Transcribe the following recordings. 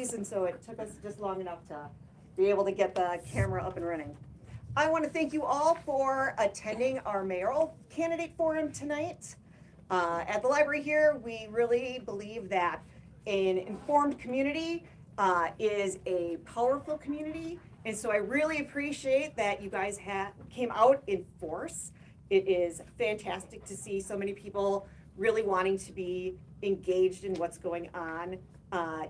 these, and so it took us just long enough to be able to get the camera up and running. I want to thank you all for attending our mayoral candidate forum tonight. At the library here, we really believe that an informed community is a powerful community, and so I really appreciate that you guys came out in force. It is fantastic to see so many people really wanting to be engaged in what's going on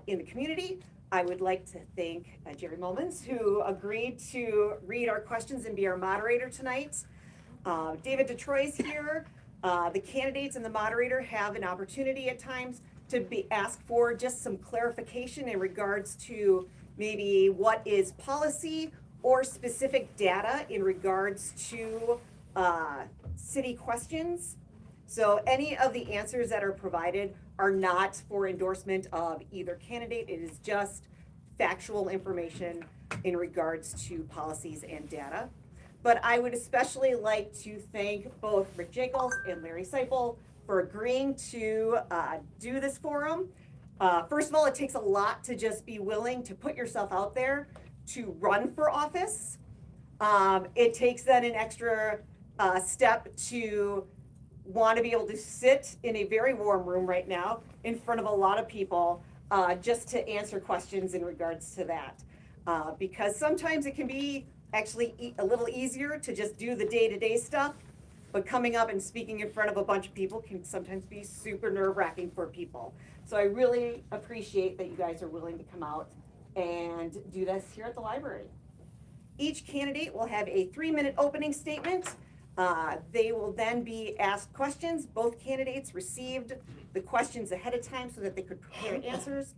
in the community. I would like to thank Jerry Mallmann, who agreed to read our questions and be our moderator tonight. David DeTroye's here. The candidates and the moderator have an opportunity at times to be asked for just some clarification in regards to maybe what is policy or specific data in regards to city questions. So any of the answers that are provided are not for endorsement of either candidate. It is just factual information in regards to policies and data. But I would especially like to thank both Rick Jacobs and Larry Seipel for agreeing to do this forum. First of all, it takes a lot to just be willing to put yourself out there to run for office. It takes then an extra step to want to be able to sit in a very warm room right now in front of a lot of people just to answer questions in regards to that. Because sometimes it can be actually a little easier to just do the day-to-day stuff, but coming up and speaking in front of a bunch of people can sometimes be super nerve-wracking for people. So I really appreciate that you guys are willing to come out and do this here at the library. Each candidate will have a 3-minute opening statement. They will then be asked questions. Both candidates received the questions ahead of time so that they could prepare answers.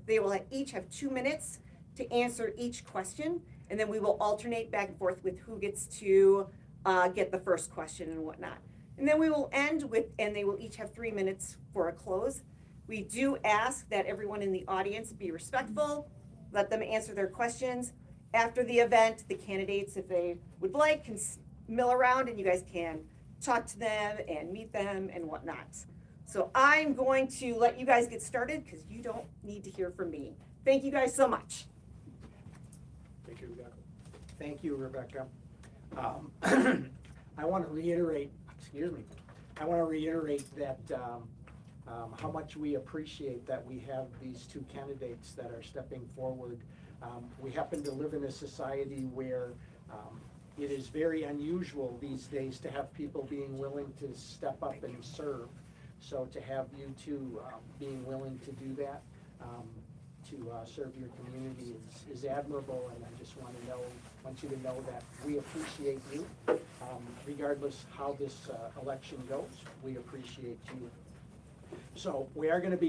They will each have 2 minutes to answer each question, and then we will alternate back and forth with who gets to get the first question and whatnot. And then we will end with, and they will each have 3 minutes for a close. We do ask that everyone in the audience be respectful, let them answer their questions. After the event, the candidates, if they would like, can mill around and you guys can talk to them and meet them and whatnot. So I'm going to let you guys get started because you don't need to hear from me. Thank you guys so much. Thank you, Rebecca. Thank you, Rebecca. I want to reiterate, that how much we appreciate that we have these two candidates that are stepping forward. We happen to live in a society where it is very unusual these days to have people being willing to step up and serve. So to have you two being willing to do that, to serve your community is admirable, and I just want you to know that we appreciate you. Regardless how this election goes, we appreciate you. So we are going to be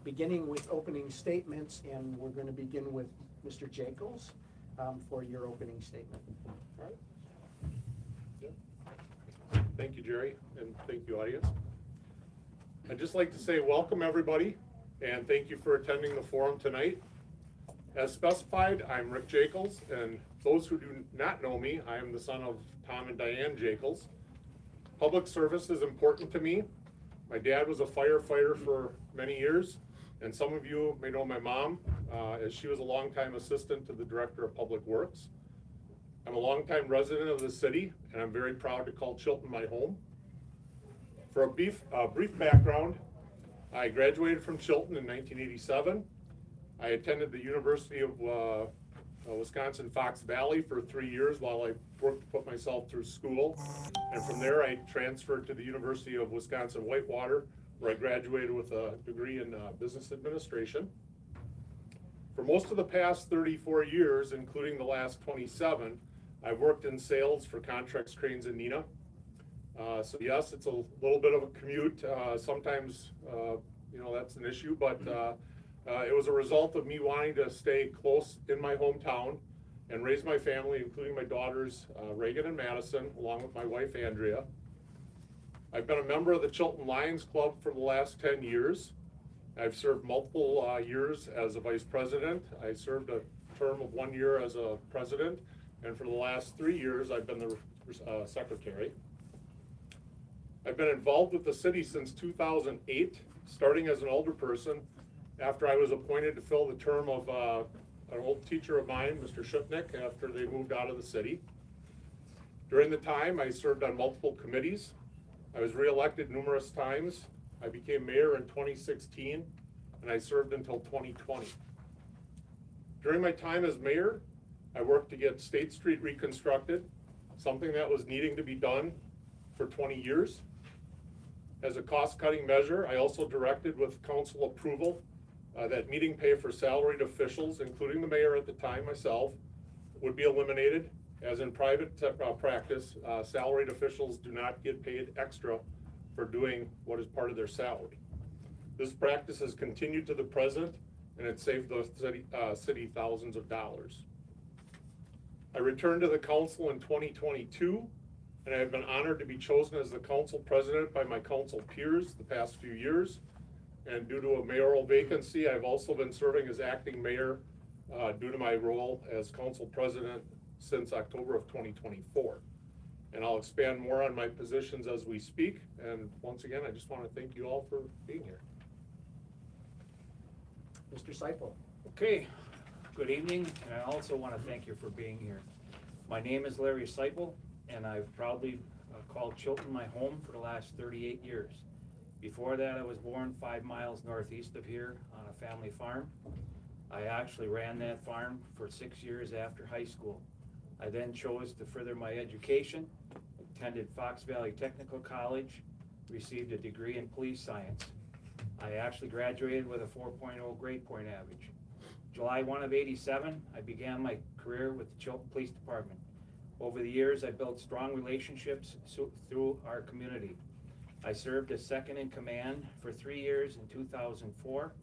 beginning with opening statements, and we're going to begin with Mr. Jacobs for your opening statement. All right. Yeah. Thank you, Jerry, and thank you, audience. I'd just like to say welcome, everybody, and thank you for attending the forum tonight. As specified, I'm Rick Jacobs, and those who do not know me, I am the son of Tom and Diane Jacobs. Public service is important to me. My dad was a firefighter for many years, and some of you may know my mom, as she was a longtime assistant to the Director of Public Works. I'm a longtime resident of the city, and I'm very proud to call Chilton my home. For a brief background, I graduated from Chilton in 1987. I attended the University of Wisconsin Fox Valley for 3 years while I worked to put myself through school. And from there, I transferred to the University of Wisconsin Whitewater, where I graduated with a degree in business administration. For most of the past 34 years, including the last 27, I've worked in sales for Contracts, Cranes, and Neenah. So yes, it's a little bit of a commute. Sometimes, that's an issue, but it was a result of me wanting to stay close in my hometown and raise my family, including my daughters, Reagan and Madison, along with my wife, Andrea. I've been a member of the Chilton Lions Club for the last 10 years. I've served multiple years as a vice president. I served a term of 1 year as a president, and for the last 3 years, I've been the secretary. I've been involved with the city since 2008, starting as an older person after I was appointed to fill the term of an old teacher of mine, Mr. Shupnick, after they moved out of the city. During the time, I served on multiple committees. I was reelected numerous times. I became mayor in 2016, and I served until 2020. During my time as mayor, I worked to get State Street reconstructed, something that was needing to be done for 20 years. As a cost-cutting measure, I also directed with council approval that meeting pay for salaried officials, including the mayor at the time, myself, would be eliminated. As in private practice, salaried officials do not get paid extra for doing what is part of their salary. This practice has continued to the present, and it saved the city thousands of dollars. I returned to the council in 2022, and I have been honored to be chosen as the council president by my council peers the past few years. And due to a mayoral vacancy, I've also been serving as acting mayor due to my role as council president since October of 2024. And I'll expand more on my positions as we speak. And once again, I just want to thank you all for being here. Mr. Seipel. Okay, good evening, and I also want to thank you for being here. My name is Larry Seipel, and I've proudly called Chilton my home for the last 38 years. Before that, I was born 5 miles northeast of here on a family farm. I actually ran that farm for 6 years after high school. I then chose to further my education, attended Fox Valley Technical College, received a degree in police science. I actually graduated with a 4.0 grade point average. July 1 of '87, I began my career with the Chilton Police Department. Over the years, I built strong relationships through our community. I served as second in command for 3 years in 2004,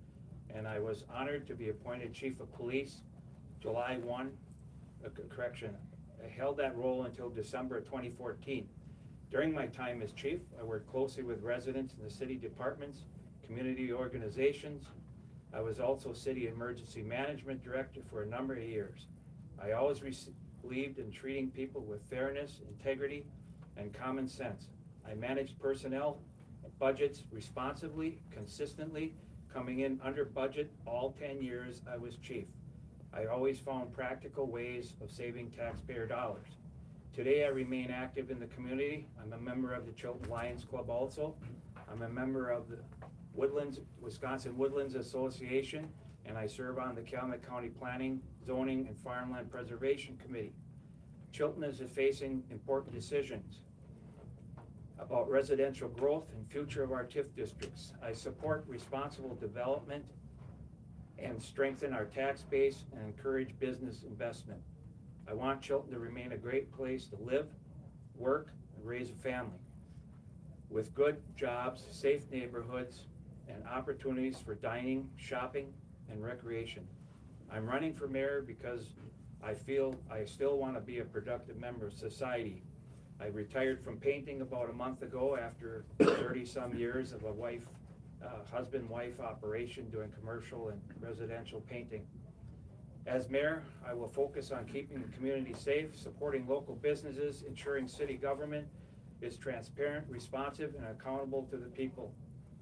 and I was honored to be appointed chief of police July 1, I held that role until December of 2014. During my time as chief, I worked closely with residents in the city departments, community organizations. I was also city emergency management director for a number of years. I always believed in treating people with fairness, integrity, and common sense. I managed personnel and budgets responsibly, consistently, coming in under budget all 10 years I was chief. I always found practical ways of saving taxpayer dollars. Today I remain active in the community. I'm a member of the Chilton Lions Club also. I'm a member of the Wisconsin Woodlands Association, and I serve on the Calumet County Planning, Zoning, and Farmland Preservation Committee. Chilton is facing important decisions about residential growth and future of our TIF districts. I support responsible development and strengthen our tax base and encourage business investment. I want Chilton to remain a great place to live, work, and raise a family with good jobs, safe neighborhoods, and opportunities for dining, shopping, and recreation. I'm running for mayor because I feel I still want to be a productive member of society. I retired from painting about a month ago after 30-some years of a husband-wife operation doing commercial and residential painting. As mayor, I will focus on keeping the community safe, supporting local businesses, ensuring city government is transparent, responsive, and accountable to the people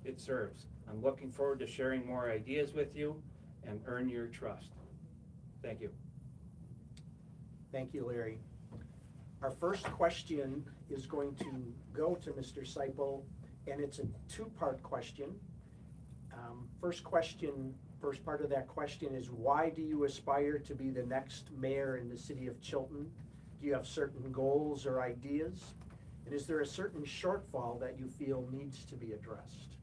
it serves. I'm looking forward to sharing more ideas with you and earn your trust. Thank you. Thank you, Larry. Our first question is going to go to Mr. Seipel, and it's a two-part question. First part of that question is, why do you aspire to be the next mayor in the city of Chilton? Do you have certain goals or ideas? And is there a certain shortfall that you feel needs to be addressed?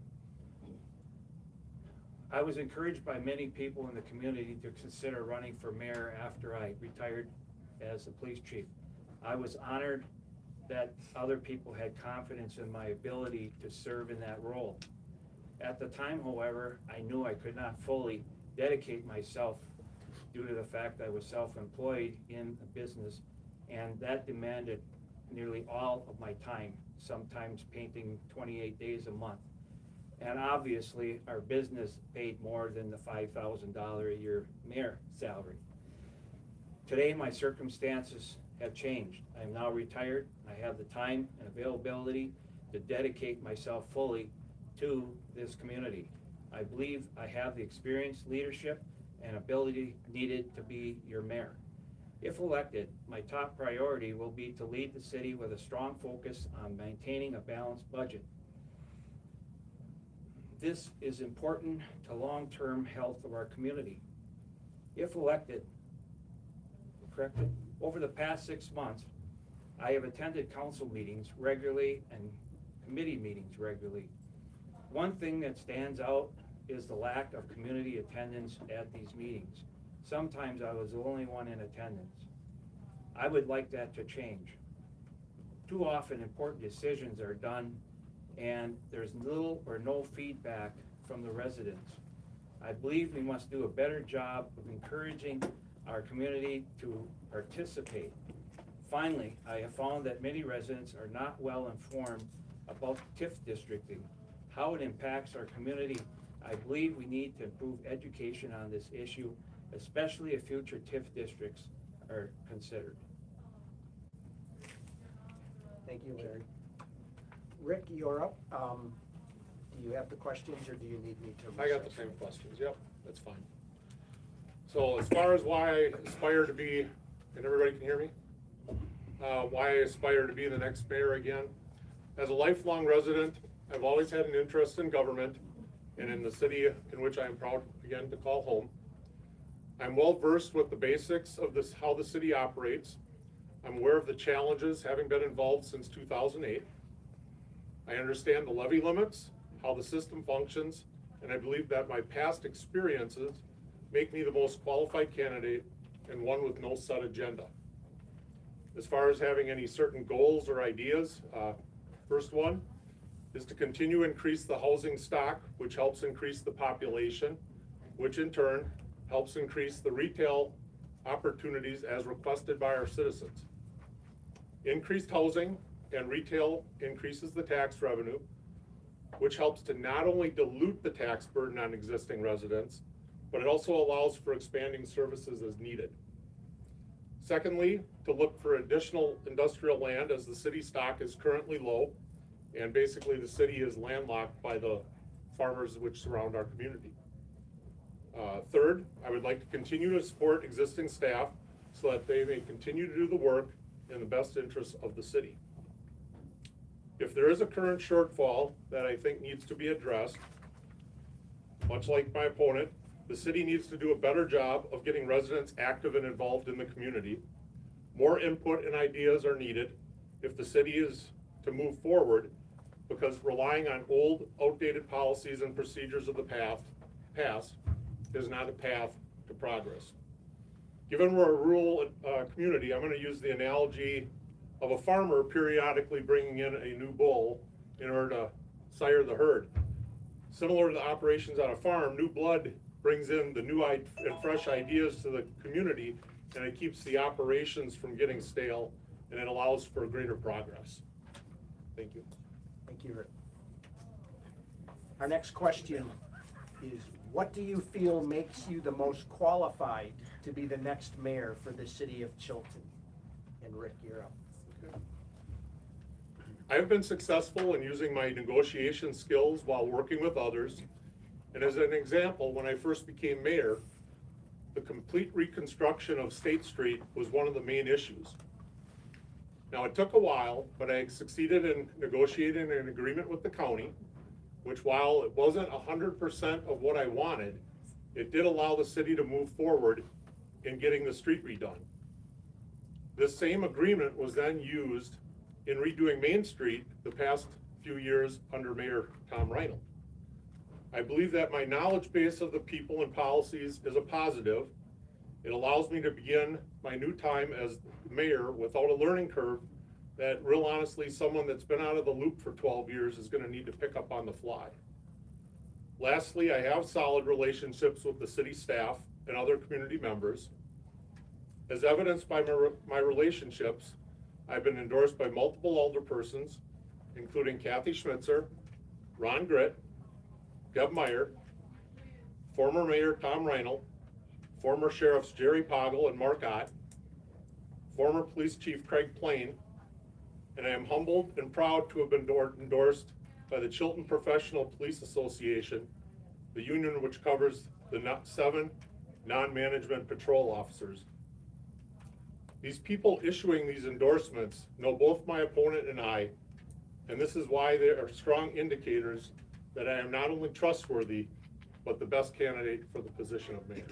I was encouraged by many people in the community to consider running for mayor after I retired as the police chief. I was honored that other people had confidence in my ability to serve in that role. At the time, however, I knew I could not fully dedicate myself due to the fact I was self-employed in a business, and that demanded nearly all of my time, sometimes painting 28 days a month. And obviously, our business paid more than the $5,000 a year mayor salary. Today, my circumstances have changed. I am now retired. I have the time and availability to dedicate myself fully to this community. I believe I have the experience, leadership, and ability needed to be your mayor. If elected, my top priority will be to lead the city with a strong focus on maintaining a balanced budget. This is important to long-term health of our community. If elected, over the past 6 months, I have attended council meetings regularly and committee meetings regularly. One thing that stands out is the lack of community attendance at these meetings. Sometimes I was the only one in attendance. I would like that to change. Too often important decisions are done and there's little or no feedback from the residents. I believe we must do a better job of encouraging our community to participate. Finally, I have found that many residents are not well informed about TIF districting, how it impacts our community. I believe we need to improve education on this issue, especially if future TIF districts are considered. Thank you, Larry. Rick, you're up. Do you have the questions or do you need me to? I got the same questions, yep, that's fine. So as far as why I aspire to be, and everybody can hear me? Why I aspire to be the next mayor again. As a lifelong resident, I've always had an interest in government and in the city in which I am proud again to call home. I'm well versed with the basics of this, how the city operates. I'm aware of the challenges, having been involved since 2008. I understand the levy limits, how the system functions, and I believe that my past experiences make me the most qualified candidate and one with no set agenda. As far as having any certain goals or ideas, first one is to continue to increase the housing stock, which helps increase the population, which in turn helps increase the retail opportunities as requested by our citizens. Increased housing and retail increases the tax revenue, which helps to not only dilute the tax burden on existing residents, but it also allows for expanding services as needed. Secondly, to look for additional industrial land as the city stock is currently low, and basically the city is landlocked by the farmers which surround our community. Third, I would like to continue to support existing staff so that they may continue to do the work in the best interest of the city. If there is a current shortfall that I think needs to be addressed, much like my opponent, the city needs to do a better job of getting residents active and involved in the community. More input and ideas are needed if the city is to move forward, because relying on old, outdated policies and procedures of the past is not a path to progress. Given we're a rural community, I'm going to use the analogy of a farmer periodically bringing in a new bull in order to sire the herd. Similar to the operations on a farm, new blood brings in the new and fresh ideas to the community, and it keeps the operations from getting stale, and it allows for greater progress. Thank you. Thank you, Rick. Our next question is, what do you feel makes you the most qualified to be the next mayor for the city of Chilton? And Rick, you're up. I have been successful in using my negotiation skills while working with others. And as an example, when I first became mayor, the complete reconstruction of State Street was one of the main issues. Now, it took a while, but I succeeded in negotiating an agreement with the county, which, while it wasn't 100% of what I wanted, it did allow the city to move forward in getting the street redone. This same agreement was then used in redoing Main Street the past few years under Mayor Tom Reinl. I believe that my knowledge base of the people and policies is a positive. It allows me to begin my new time as mayor without a learning curve that, real honestly, someone that's been out of the loop for 12 years is going to need to pick up on the fly. Lastly, I have solid relationships with the city staff and other community members. As evidenced by my relationships, I've been endorsed by multiple alderpersons, including Kathy Schmitzer, Ron Gritt, Deb Meyer, former Mayor Tom Reinl, former Sheriffs Jerry Poggle and Mark Ott, former Police Chief Craig Plain, and I am humbled and proud to have been endorsed by the Chilton Professional Police Association the union which covers the 7 non-management patrol officers. These people issuing these endorsements know both my opponent and I, and this is why they are strong indicators that I am not only trustworthy, but the best candidate for the position of mayor.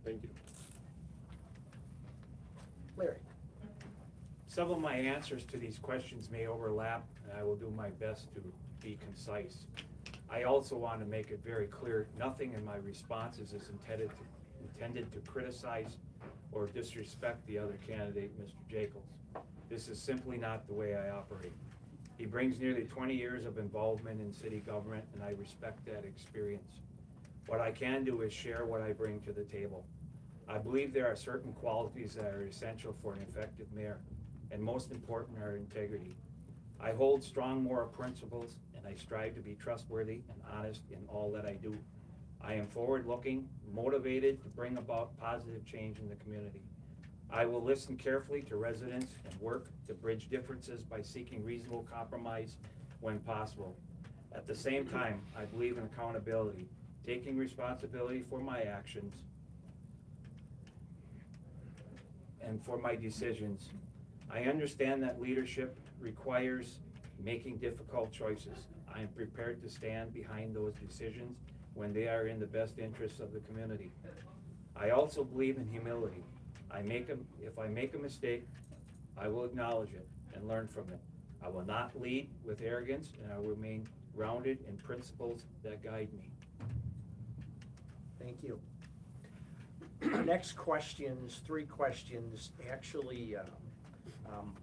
Thank you. Larry? Some of my answers to these questions may overlap, and I will do my best to be concise. I also want to make it very clear, nothing in my responses is intended to criticize or disrespect the other candidate, Mr. Jacobs. This is simply not the way I operate. He brings nearly 20 years of involvement in city government, and I respect that experience. What I can do is share what I bring to the table. I believe there are certain qualities that are essential for an effective mayor, and most important are integrity. I hold strong moral principles, and I strive to be trustworthy and honest in all that I do. I am forward-looking, motivated to bring about positive change in the community. I will listen carefully to residents and work to bridge differences by seeking reasonable compromise when possible. At the same time, I believe in accountability, taking responsibility for my actions and for my decisions. I understand that leadership requires making difficult choices. I am prepared to stand behind those decisions when they are in the best interests of the community. I also believe in humility. If I make a mistake, I will acknowledge it and learn from it. I will not lead with arrogance, and I will remain grounded in principles that guide me. Thank you. Our next questions, 3 questions, actually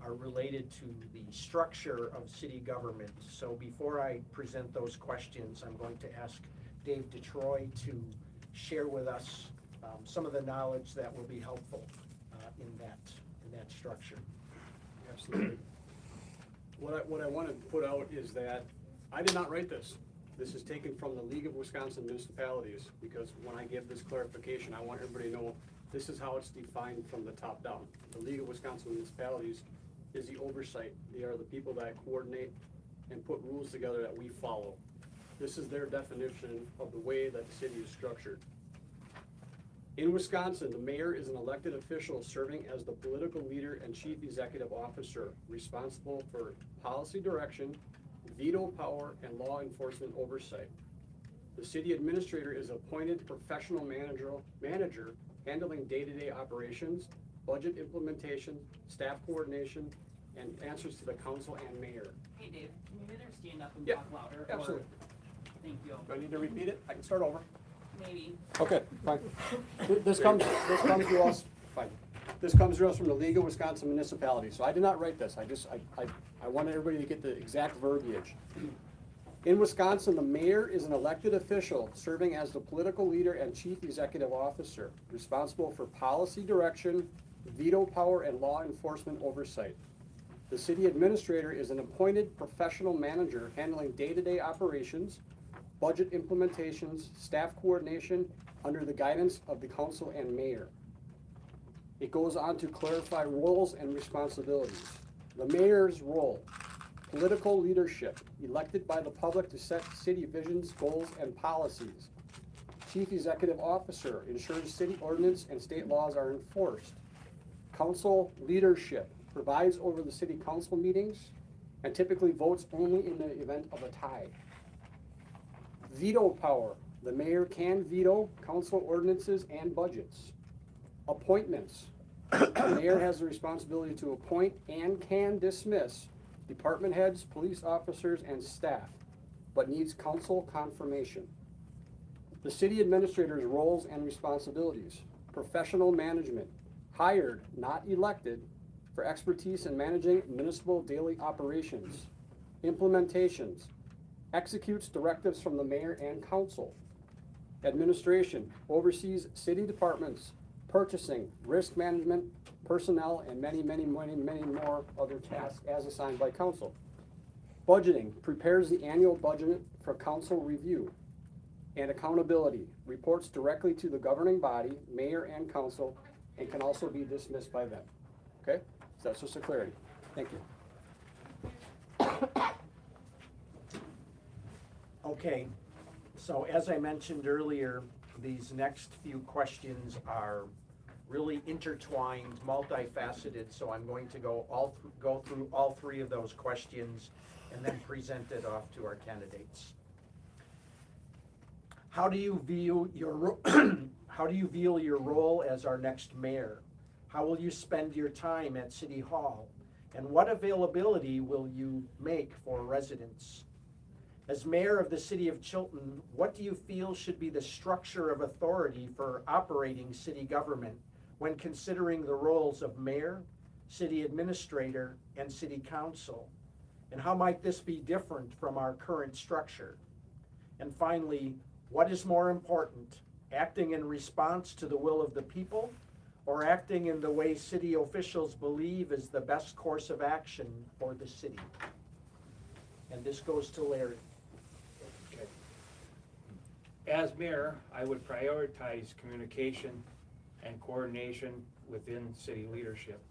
are related to the structure of city government. So before I present those questions, I'm going to ask Dave DeTroye to share with us some of the knowledge that will be helpful in that structure. Absolutely. What I want to put out is that I did not write this. This is taken from the League of Wisconsin Municipalities, because when I give this clarification, I want everybody to know this is how it's defined from the top down. The League of Wisconsin Municipalities is the oversight. They are the people that coordinate and put rules together that we follow. This is their definition of the way that the city is structured. In Wisconsin, the mayor is an elected official serving as the political leader and chief executive officer, responsible for policy direction, veto power, and law enforcement oversight. The city administrator is appointed professional manager handling day-to-day operations, budget implementation, staff coordination, and answers to the council and mayor. Hey Dave, can you either stand up and Yeah, talk louder? absolutely. Thank you. Do I need to repeat it? I can start over. Maybe. Okay, fine. This comes to us, fine. This comes to us from the League of Wisconsin Municipalities, so I did not write this. I wanted everybody to get the exact verbiage. In Wisconsin, the mayor is an elected official serving as the political leader and chief executive officer, responsible for policy direction, veto power, and law enforcement oversight. The city administrator is an appointed professional manager handling day-to-day operations, budget implementations, staff coordination under the guidance of the council and mayor. It goes on to clarify roles and responsibilities. The mayor's role: political leadership, elected by the public to set city visions, goals, and policies. Chief executive officer ensures city ordinance and state laws are enforced. Council leadership provides over the city council meetings and typically votes only in the event of a tie. Veto power: the mayor can veto council ordinances and budgets. Appointments: the mayor has the responsibility to appoint and can dismiss department heads, police officers, and staff, but needs council confirmation. The city administrator's roles and responsibilities: professional management, hired, not elected, for expertise in managing municipal daily operations. Implementations: executes directives from the mayor and council. Administration: oversees city departments, purchasing, risk management, personnel, and many more other tasks as assigned by council. Budgeting: prepares the annual budget for council review. And accountability: reports directly to the governing body, mayor and council, and can also be dismissed by them. Okay? So that's just a clarity. Thank you. Okay, So as I mentioned earlier, these next few questions are really intertwined, multifaceted, so I'm going to go through all three of those questions and then present it off to our candidates. How do you view your role as our next mayor? How will you spend your time at City Hall? And what availability will you make for residents? As mayor of the city of Chilton, what do you feel should be the structure of authority for operating city government when considering the roles of mayor, city administrator, and city council? And how might this be different from our current structure? And finally, what is more important, acting in response to the will of the people or acting in the way city officials believe is the best course of action for the city? And this goes to Larry. Okay. As mayor, I would prioritize communication and coordination within city leadership.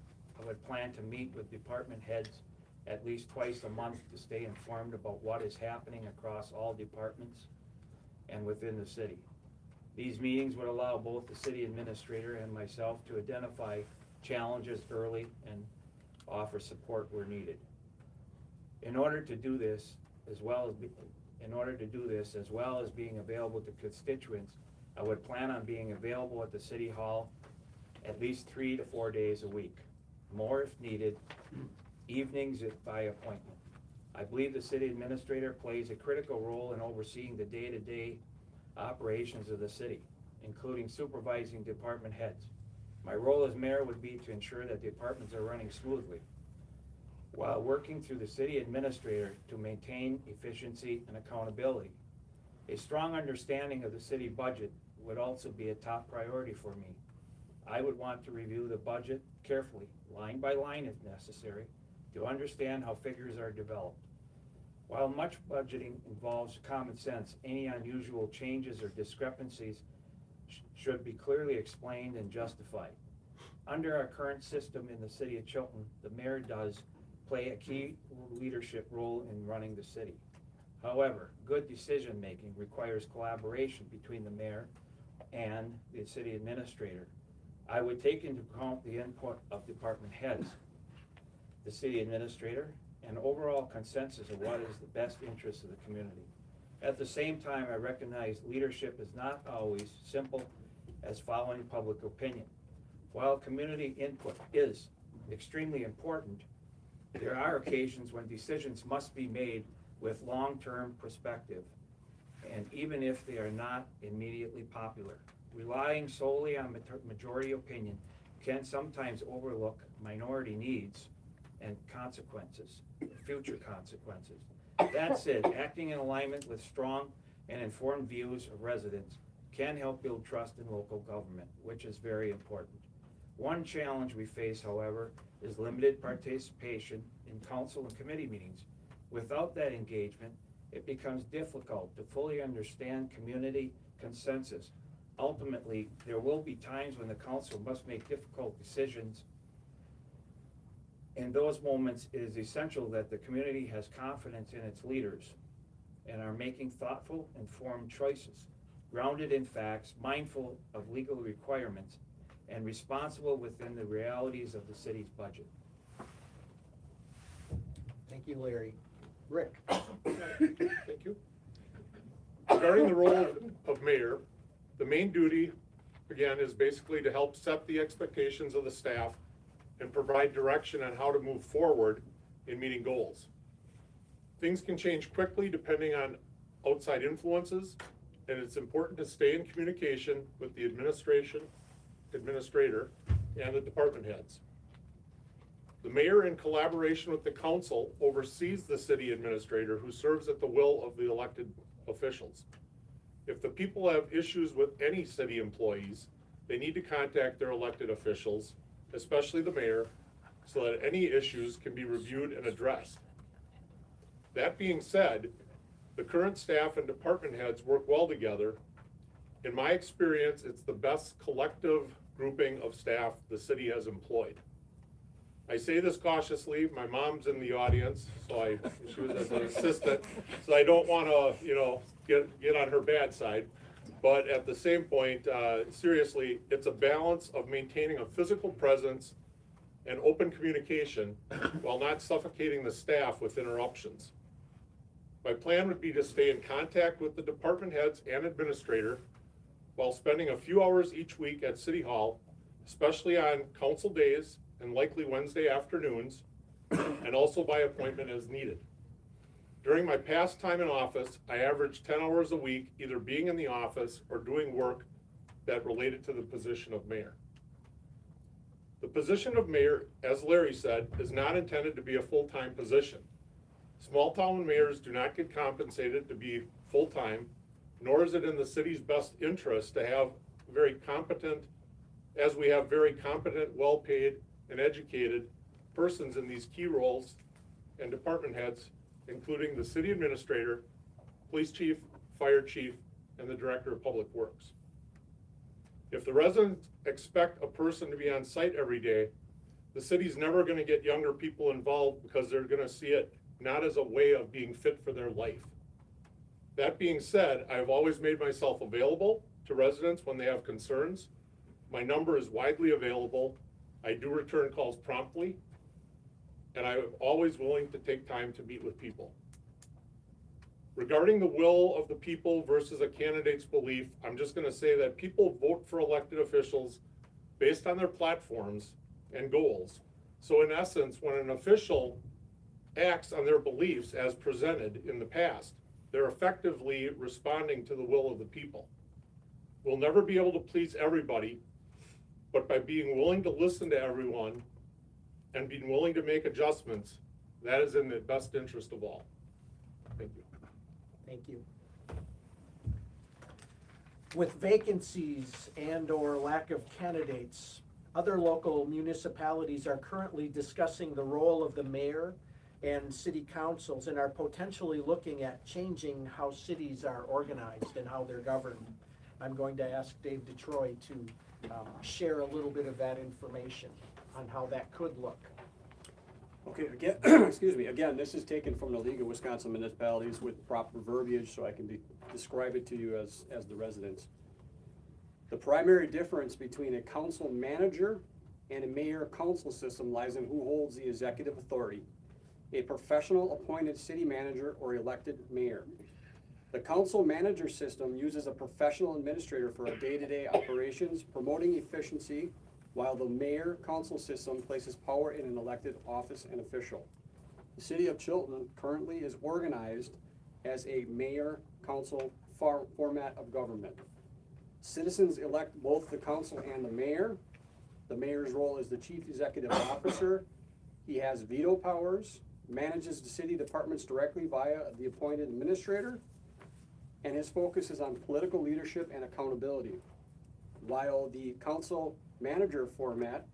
I would plan to meet with department heads at least twice a month to stay informed about what is happening across all departments and within the city. These meetings would allow both the city administrator and myself to identify challenges early and offer support where needed. In order to do this, as well as being available to constituents, I would plan on being available at the City Hall at least 3 to 4 days a week, more if needed, evenings if by appointment. I believe the city administrator plays a critical role in overseeing the day-to-day operations of the city, including supervising department heads. My role as mayor would be to ensure that departments are running smoothly, while working through the city administrator to maintain efficiency and accountability. A strong understanding of the city budget would also be a top priority for me. I would want to review the budget carefully, line by line if necessary, to understand how figures are developed. While much budgeting involves common sense, any unusual changes or discrepancies should be clearly explained and justified. Under our current system in the city of Chilton, the mayor does play a key leadership role in running the city. However, good decision-making requires collaboration between the mayor and the city administrator. I would take into account the input of department heads, the city administrator, and overall consensus of what is the best interest of the community. At the same time, I recognize leadership is not always simple as following public opinion. While community input is extremely important, there are occasions when decisions must be made with long-term perspective, and even if they are not immediately popular. Relying solely on majority opinion can sometimes overlook minority needs and consequences, future consequences. That said, acting in alignment with strong and informed views of residents can help build trust in local government, which is very important. One challenge we face, however, is limited participation in council and committee meetings. Without that engagement, it becomes difficult to fully understand community consensus. Ultimately, there will be times when the council must make difficult decisions. In those moments, it is essential that the community has confidence in its leaders and are making thoughtful, informed choices, grounded in facts, mindful of legal requirements, and responsible within the realities of the city's budget. Thank you, Larry. Rick? Thank you. Regarding the role of mayor, the main duty, again, is basically to help set the expectations of the staff and provide direction on how to move forward in meeting goals. Things can change quickly depending on outside influences, and it's important to stay in communication with the administrator, and the department heads. The mayor, in collaboration with the council, oversees the city administrator, who serves at the will of the elected officials. If the people have issues with any city employees, they need to contact their elected officials, especially the mayor, so that any issues can be reviewed and addressed. That being said, the current staff and department heads work well together. In my experience, it's the best collective grouping of staff the city has employed. I say this cautiously. My mom's in the audience, so she was as an assistant, so I don't want to, get on her bad side. But at the same point, seriously, it's a balance of maintaining a physical presence and open communication while not suffocating the staff with interruptions. My plan would be to stay in contact with the department heads and administrator while spending a few hours each week at City Hall, especially on council days and likely Wednesday afternoons, and also by appointment as needed. During my past time in office, I averaged 10 hours a week, either being in the office or doing work that related to the position of mayor. The position of mayor, as Larry said, is not intended to be a full-time position. Small town mayors do not get compensated to be full-time, nor is it in the city's best interest to have very competent, as we have very competent, well-paid, and educated persons in these key roles and department heads, including the city administrator, police chief, fire chief, and the director of public works. If the residents expect a person to be on site every day, the city's never gonna get younger people involved because they're gonna see it not as a way of being fit for their life. That being said, I've always made myself available to residents when they have concerns. My number is widely available. I do return calls promptly, and I'm always willing to take time to meet with people. Regarding the will of the people versus a candidate's belief, I'm just gonna say that people vote for elected officials based on their platforms and goals. So in essence, when an official acts on their beliefs as presented in the past, they're effectively responding to the will of the people. We'll never be able to please everybody, but by being willing to listen to everyone and being willing to make adjustments, that is in the best interest of all. Thank you. Thank you. With vacancies and/or lack of candidates, other local municipalities are currently discussing the role of the mayor and city councils and are potentially looking at changing how cities are organized and how they're governed. I'm going to ask Dave DeTroye to share a little bit of that information on how that could look. Okay, again, excuse me, again, this is taken from the League of Wisconsin Municipalities with proper verbiage, so I can describe it to you as the residents. The primary difference between a council manager and a mayor-council system lies in who holds the executive authority, a professional appointed city manager or elected mayor. The council manager system uses a professional administrator for our day-to-day operations, promoting efficiency, while the mayor-council system places power in an elected office and official. The city of Chilton currently is organized as a mayor-council format of government. Citizens elect both the council and the mayor. The mayor's role is the chief executive officer. He has veto powers, manages the city departments directly via the appointed administrator, and his focus is on political leadership and accountability. While the council manager format,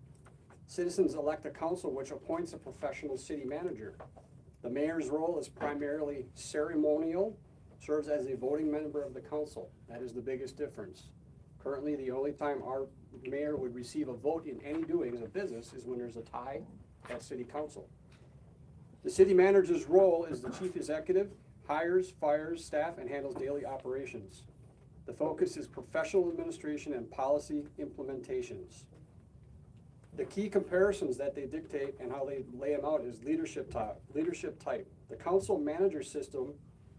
citizens elect a council which appoints a professional city manager. The mayor's role is primarily ceremonial, serves as a voting member of the council. That is the biggest difference. Currently, the only time our mayor would receive a vote in any doings of business is when there's a tie at city council. The city manager's role is the chief executive, hires, fires staff, and handles daily operations. The focus is professional administration and policy implementations. The key comparisons that they dictate and how they lay them out is leadership type. The council manager system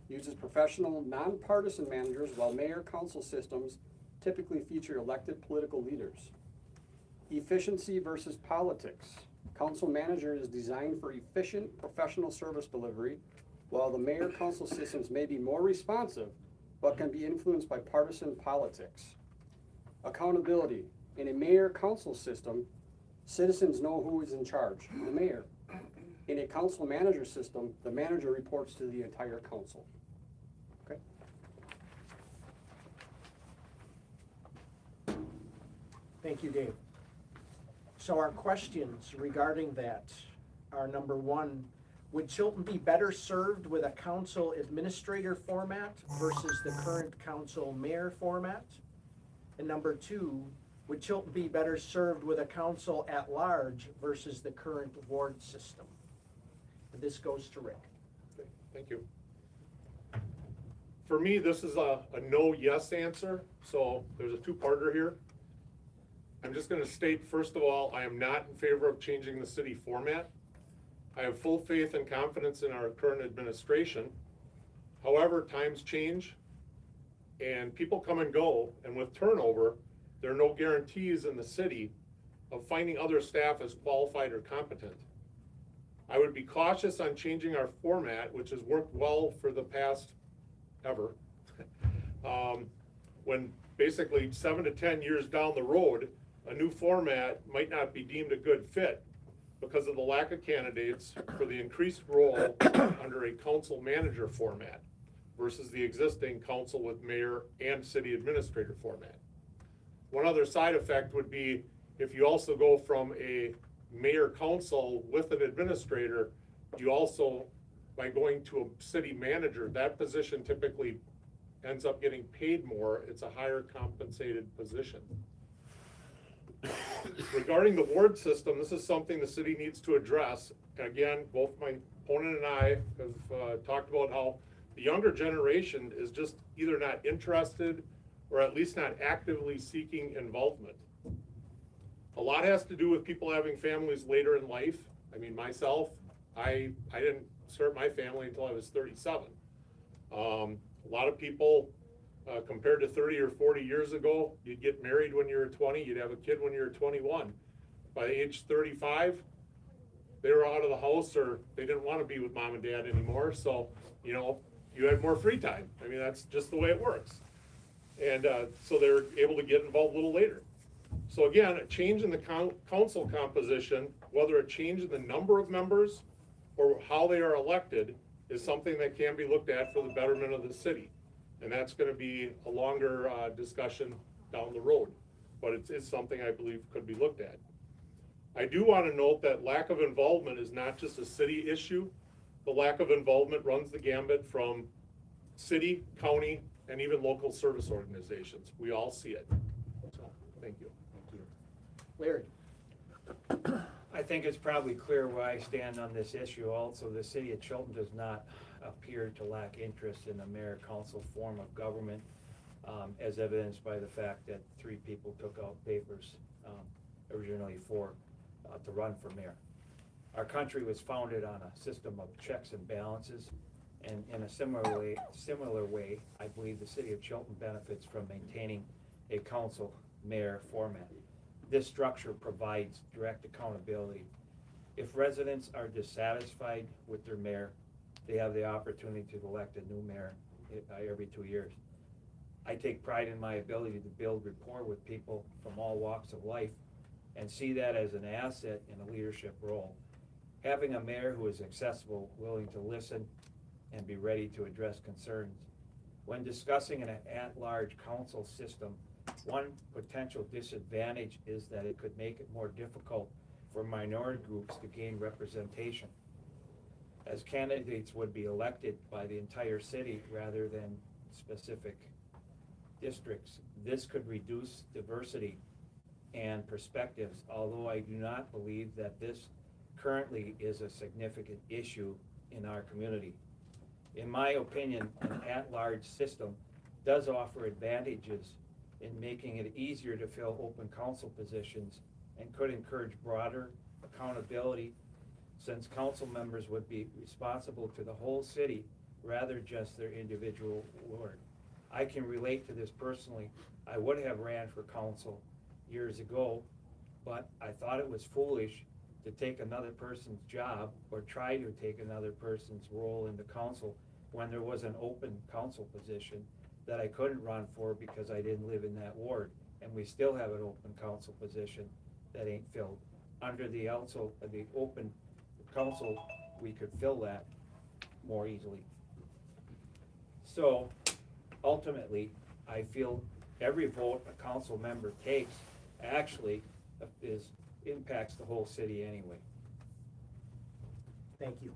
uses professional, nonpartisan managers, while mayor-council systems typically feature elected political leaders. Efficiency versus politics. Council manager is designed for efficient professional service delivery, while the mayor-council systems may be more responsive, but can be influenced by partisan politics. Accountability. In a mayor-council system, citizens know who is in charge, the mayor. In a council manager system, the manager reports to the entire council. Okay. Thank you, Dave. So our questions regarding that are, number one, would Chilton be better served with a council administrator format versus the current council mayor format? And number two, would Chilton be better served with a council at large versus the current ward system? And this goes to Rick. Okay, thank you. for me, this is a no-yes answer, so there's a two-parter here. I'm just gonna state, first of all, I am not in favor of changing the city format. I have full faith and confidence in our current administration. However, times change and people come and go, and with turnover, there are no guarantees in the city of finding other staff as qualified or competent. I would be cautious on changing our format, which has worked well for the past ever. When basically 7 to 10 years down the road, a new format might not be deemed a good fit because of the lack of candidates for the increased role under a council manager format versus the existing council with mayor and city administrator format. One other side effect would be if you also go from a mayor council with an administrator, you also, by going to a city manager, that position typically ends up getting paid more. It's a higher compensated position. Regarding the ward system, this is something the city needs to address. Again, both my opponent and I have talked about how the younger generation is just either not interested or at least not actively seeking involvement. A lot has to do with people having families later in life. I mean, myself, I didn't start my family until I was 37. A lot of people, compared to 30 or 40 years ago, you'd get married when you were 20, you'd have a kid when you were 21. By age 35, they were out of the house or they didn't want to be with mom and dad anymore. So, you know, you had more free time. I mean, that's just the way it works. And so they're able to get involved a little later. So again, a change in the council composition, whether a change in the number of members or how they are elected, is something that can be looked at for the betterment of the city. And that's gonna be a longer discussion down the road, but it's something I believe could be looked at. I do wanna note that lack of involvement is not just a city issue. The lack of involvement runs the gambit from city, county, and even local service organizations. We all see it. So, thank you. Thank you. Larry? I think it's probably clear where I stand on this issue also. The city of Chilton does not appear to lack interest in the mayor-council form of government, as evidenced by the fact that 3 people took out papers, originally to run for mayor. Our country was founded on a system of checks and balances, and in a similar way, I believe the city of Chilton benefits from maintaining a council mayor format. This structure provides direct accountability. If residents are dissatisfied with their mayor, they have the opportunity to elect a new mayor every 2 years. I take pride in my ability to build rapport with people from all walks of life and see that as an asset in a leadership role. Having a mayor who is accessible, willing to listen, and be ready to address concerns. When discussing an at-large council system, one potential disadvantage is that it could make it more difficult for minority groups to gain representation, as candidates would be elected by the entire city rather than specific districts. This could reduce diversity and perspectives, although I do not believe that this currently is a significant issue in our community. In my opinion, an at-large system does offer advantages in making it easier to fill open council positions and could encourage broader accountability, since council members would be responsible to the whole city rather just their individual ward. I can relate to this personally. I would have ran for council years ago, but I thought it was foolish to take another person's job or try to take another person's role in the council when there was an open council position that I couldn't run for because I didn't live in that ward. And we still have an open council position that ain't filled. Under the open council, we could fill that more easily. So ultimately, I feel every vote a council member takes actually impacts the whole city anyway. Thank you.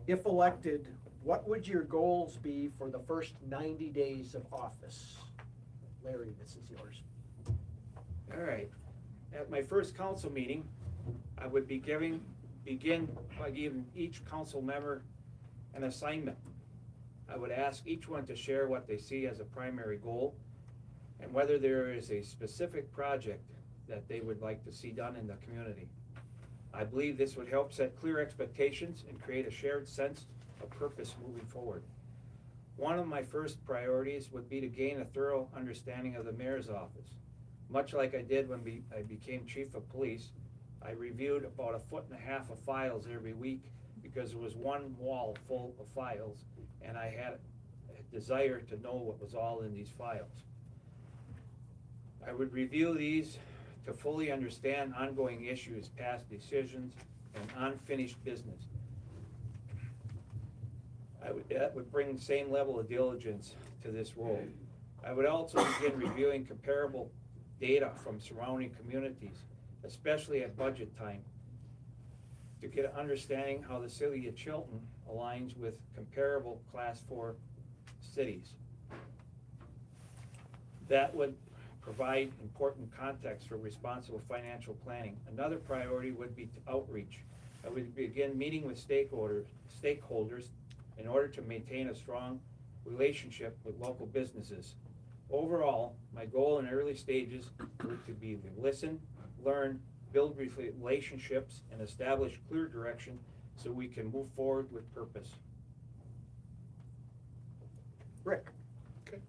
If elected, what would your goals be for the first 90 days of office? Larry, this is yours. All right. At my first council meeting, I would begin by giving each council member an assignment. I would ask each one to share what they see as a primary goal and whether there is a specific project that they would like to see done in the community. I believe this would help set clear expectations and create a shared sense of purpose moving forward. One of my first priorities would be to gain a thorough understanding of the mayor's office. Much like I did when I became chief of police, I reviewed about 1.5 feet of files every week because there was one wall full of files, and I had a desire to know what was all in these files. I would review these to fully understand ongoing issues, past decisions, and unfinished business. That would bring the same level of diligence to this role. I would also begin reviewing comparable data from surrounding communities, especially at budget time, to get an understanding how the city of Chilton aligns with comparable Class 4 cities. That would provide important context for responsible financial planning. Another priority would be outreach. I would begin meeting with stakeholders in order to maintain a strong relationship with local businesses. Overall, my goal in early stages would to be to listen, learn, build relationships, and establish clear direction so we can move forward with purpose. Rick? Okay.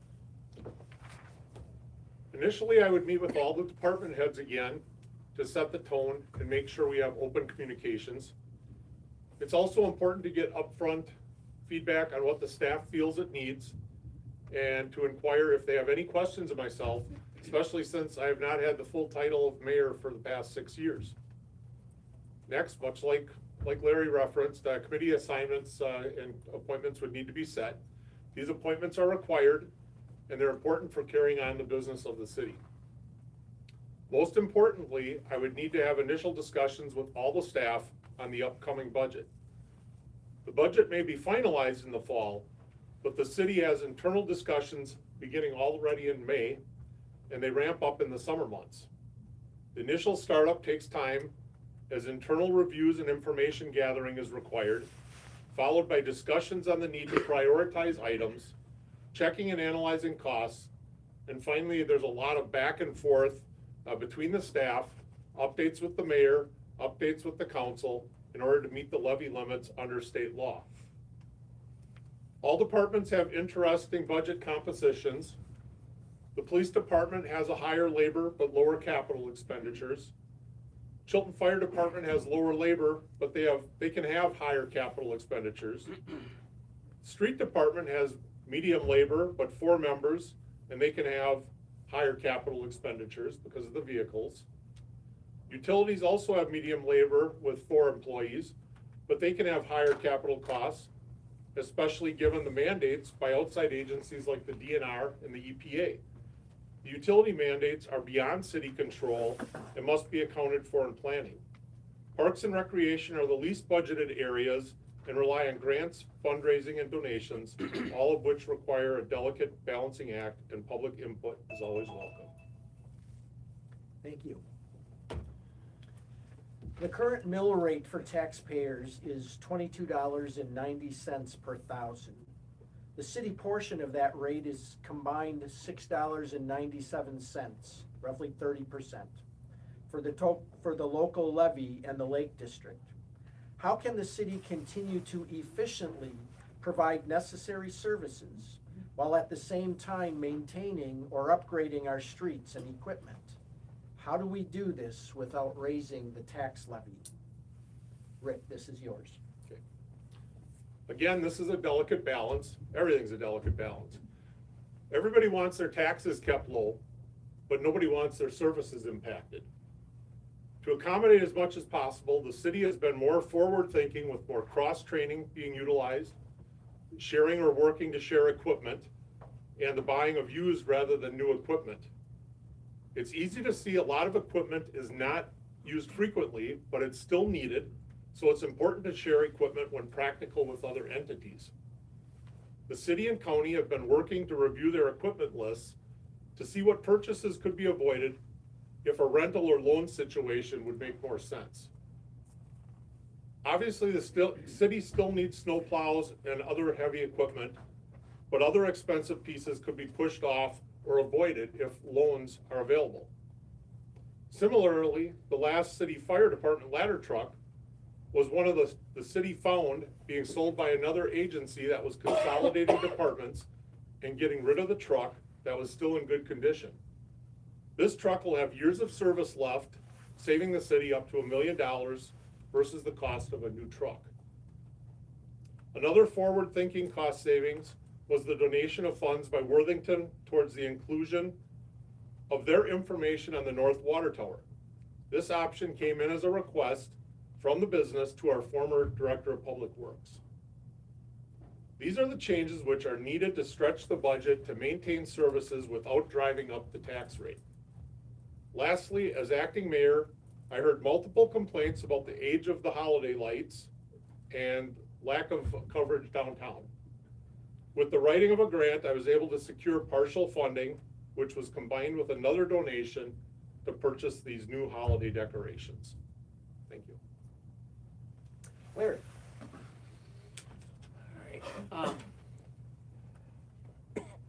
Initially, I would meet with all the department heads again to set the tone and make sure we have open communications. It's also important to get upfront feedback on what the staff feels it needs and to inquire if they have any questions of myself, especially since I have not had the full title of mayor for the past 6 years. Next, much like Larry referenced, committee assignments and appointments would need to be set. These appointments are required and they're important for carrying on the business of the city. Most importantly, I would need to have initial discussions with all the staff on the upcoming budget. The budget may be finalized in the fall, but the city has internal discussions beginning already in May, and they ramp up in the summer months. The initial startup takes time as internal reviews and information gathering is required, followed by discussions on the need to prioritize items, checking and analyzing costs, and finally there's a lot of back and forth between the staff, updates with the mayor, updates with the council, in order to meet the levy limits under state law. All departments have interesting budget compositions. The police department has a higher labor but lower capital expenditures. Chilton Fire Department has lower labor, but they can have higher capital expenditures. Street Department has medium labor, but 4 members, and they can have higher capital expenditures because of the vehicles. Utilities also have medium labor with 4 employees, but they can have higher capital costs, especially given the mandates by outside agencies like the DNR and the EPA. The utility mandates are beyond city control and must be accounted for in planning. Parks and Recreation are the least budgeted areas and rely on grants, fundraising, and donations, all of which require a delicate balancing act, and public input is always welcome. Thank you. The current mill rate for taxpayers is $22.90 per thousand. The city portion of that rate is combined $6.97, roughly 30%, for the local levy and the Lake District. How can the city continue to efficiently provide necessary services while at the same time maintaining or upgrading our streets and equipment? How do we do this without raising the tax levy? Rick, this is yours. Okay. Again, this is a delicate balance. Everything's a delicate balance. Everybody wants their taxes kept low, but nobody wants their services impacted. To accommodate as much as possible, the city has been more forward-thinking with more cross-training being utilized, sharing or working to share equipment, and the buying of used rather than new equipment. It's easy to see a lot of equipment is not used frequently, but it's still needed, so it's important to share equipment when practical with other entities. The city and county have been working to review their equipment lists to see what purchases could be avoided if a rental or loan situation would make more sense. Obviously, the city still needs snow plows and other heavy equipment, but other expensive pieces could be pushed off or avoided if loans are available. Similarly, the last city fire department ladder truck was one of the city found being sold by another agency that was consolidating departments and getting rid of the truck that was still in good condition. This truck will have years of service left, saving the city up to $1 million versus the cost of a new truck. Another forward-thinking cost savings was the donation of funds by Worthington towards the inclusion of their information on the North Water Tower. This option came in as a request from the business to our former Director of Public Works. These are the changes which are needed to stretch the budget to maintain services without driving up the tax rate. Lastly, as acting mayor, I heard multiple complaints about the age of the holiday lights and lack of coverage downtown. With the writing of a grant, I was able to secure partial funding, which was combined with another donation to purchase these new holiday decorations. Thank you. Larry? All right.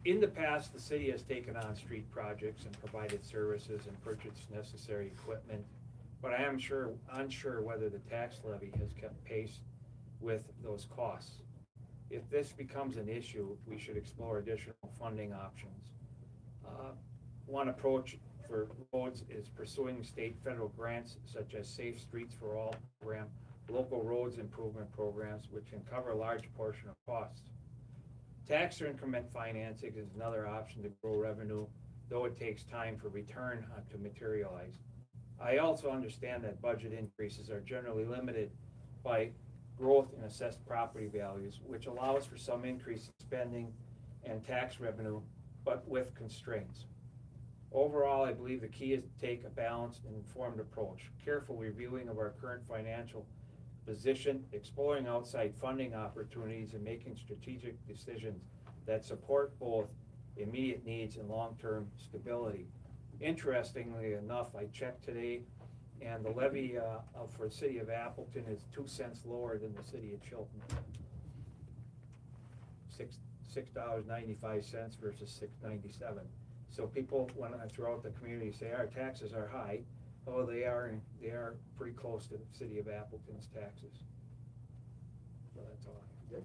In the past, the city has taken on street projects and provided services and purchased necessary equipment, but I am unsure whether the tax levy has kept pace with those costs. If this becomes an issue, we should explore additional funding options. One approach for roads is pursuing state federal grants such as Safe Streets for All program, local roads improvement programs, which can cover a large portion of costs. Tax or increment financing is another option to grow revenue, though it takes time for return to materialize. I also understand that budget increases are generally limited by growth in assessed property values, which allows for some increase in spending and tax revenue, but with constraints. Overall, I believe the key is to take a balanced and informed approach, careful reviewing of our current financial position, exploring outside funding opportunities, and making strategic decisions that support both immediate needs and long-term stability. Interestingly enough, I checked today, and the levy for the city of Appleton is 2 cents lower than the city of Chilton. $6.95 versus $6.97. So people, when I throughout the community say our taxes are high, oh, they are pretty close to the city of Appleton's taxes. So that's all. Good.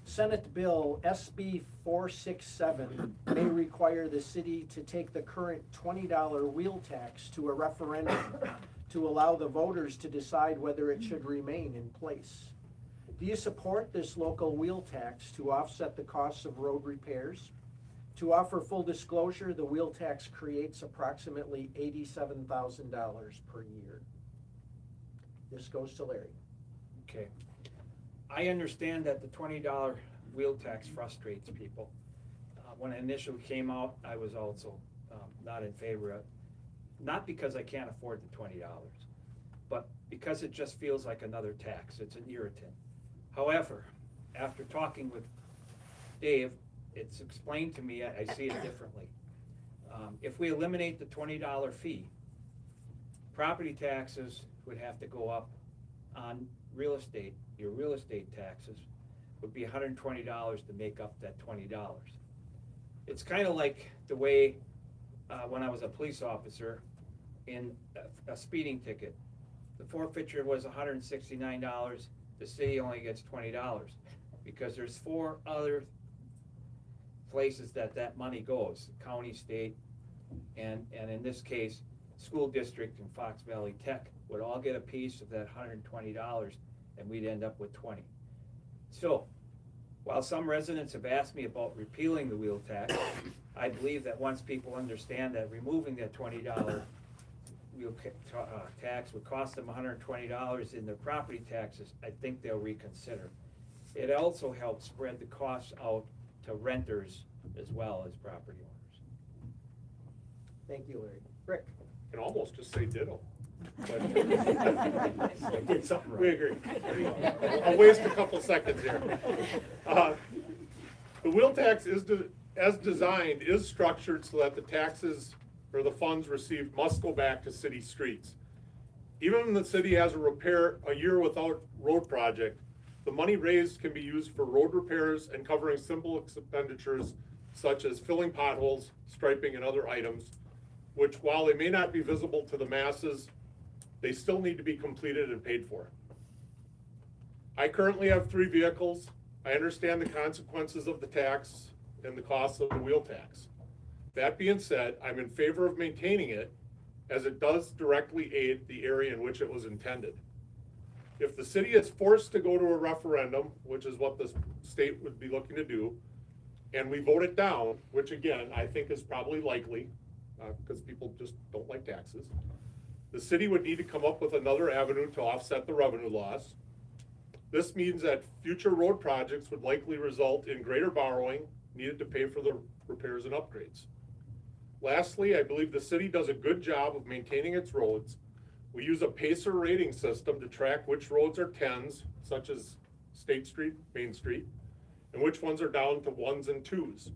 Senate Bill SB 467 may require the city to take the current $20 wheel tax to a referendum to allow the voters to decide whether it should remain in place. Do you support this local wheel tax to offset the costs of road repairs? To offer full disclosure, the wheel tax creates approximately $87,000 per year. This goes to Larry. Okay. I understand that the $20 wheel tax frustrates people. When it initially came out, I was also not in favor of it. Not because I can't afford the $20, but because it just feels like another tax. It's an irritant. However, after talking with Dave, it's explained to me, I see it differently. If we eliminate the $20 fee, property taxes would have to go up on real estate. Your real estate taxes would be $120 to make up that $20. It's kind of like the way when I was a police officer in a speeding ticket. The forfeiture was $169. The city only gets $20 because there's 4 other places that money goes: county, state, and in this case, school district and Fox Valley Tech would all get a piece of that $120, and we'd end up with 20. So, while some residents have asked me about repealing the wheel tax, I believe that once people understand that removing that $20 wheel tax would cost them $120 in their property taxes, I think they'll reconsider. It also helps spread the costs out to renters as well as property owners. Thank you, Larry. Rick? I can almost just say ditto. But I did something right. we agree. I'll waste a couple seconds here. The wheel tax as designed is structured so that the taxes or the funds received must go back to city streets. Even when the city has a repair a year without road project, The money raised can be used for road repairs and covering simple expenditures such as filling potholes, striping, and other items, which while they may not be visible to the masses, they still need to be completed and paid for. I currently have 3 vehicles. I understand the consequences of the tax and the cost of the wheel tax. That being said, I'm in favor of maintaining it as it does directly aid the area in which it was intended. If the city is forced to go to a referendum, which is what the state would be looking to do, and we vote it down, which again, I think is probably likely, because people just don't like taxes, the city would need to come up with another avenue to offset the revenue loss. This means that future road projects would likely result in greater borrowing needed to pay for the repairs and upgrades. Lastly, I believe the city does a good job of maintaining its roads. We use a PACER rating system to track which roads are 10s, such as State Street, Main Street, and which ones are down to 1s and 2s.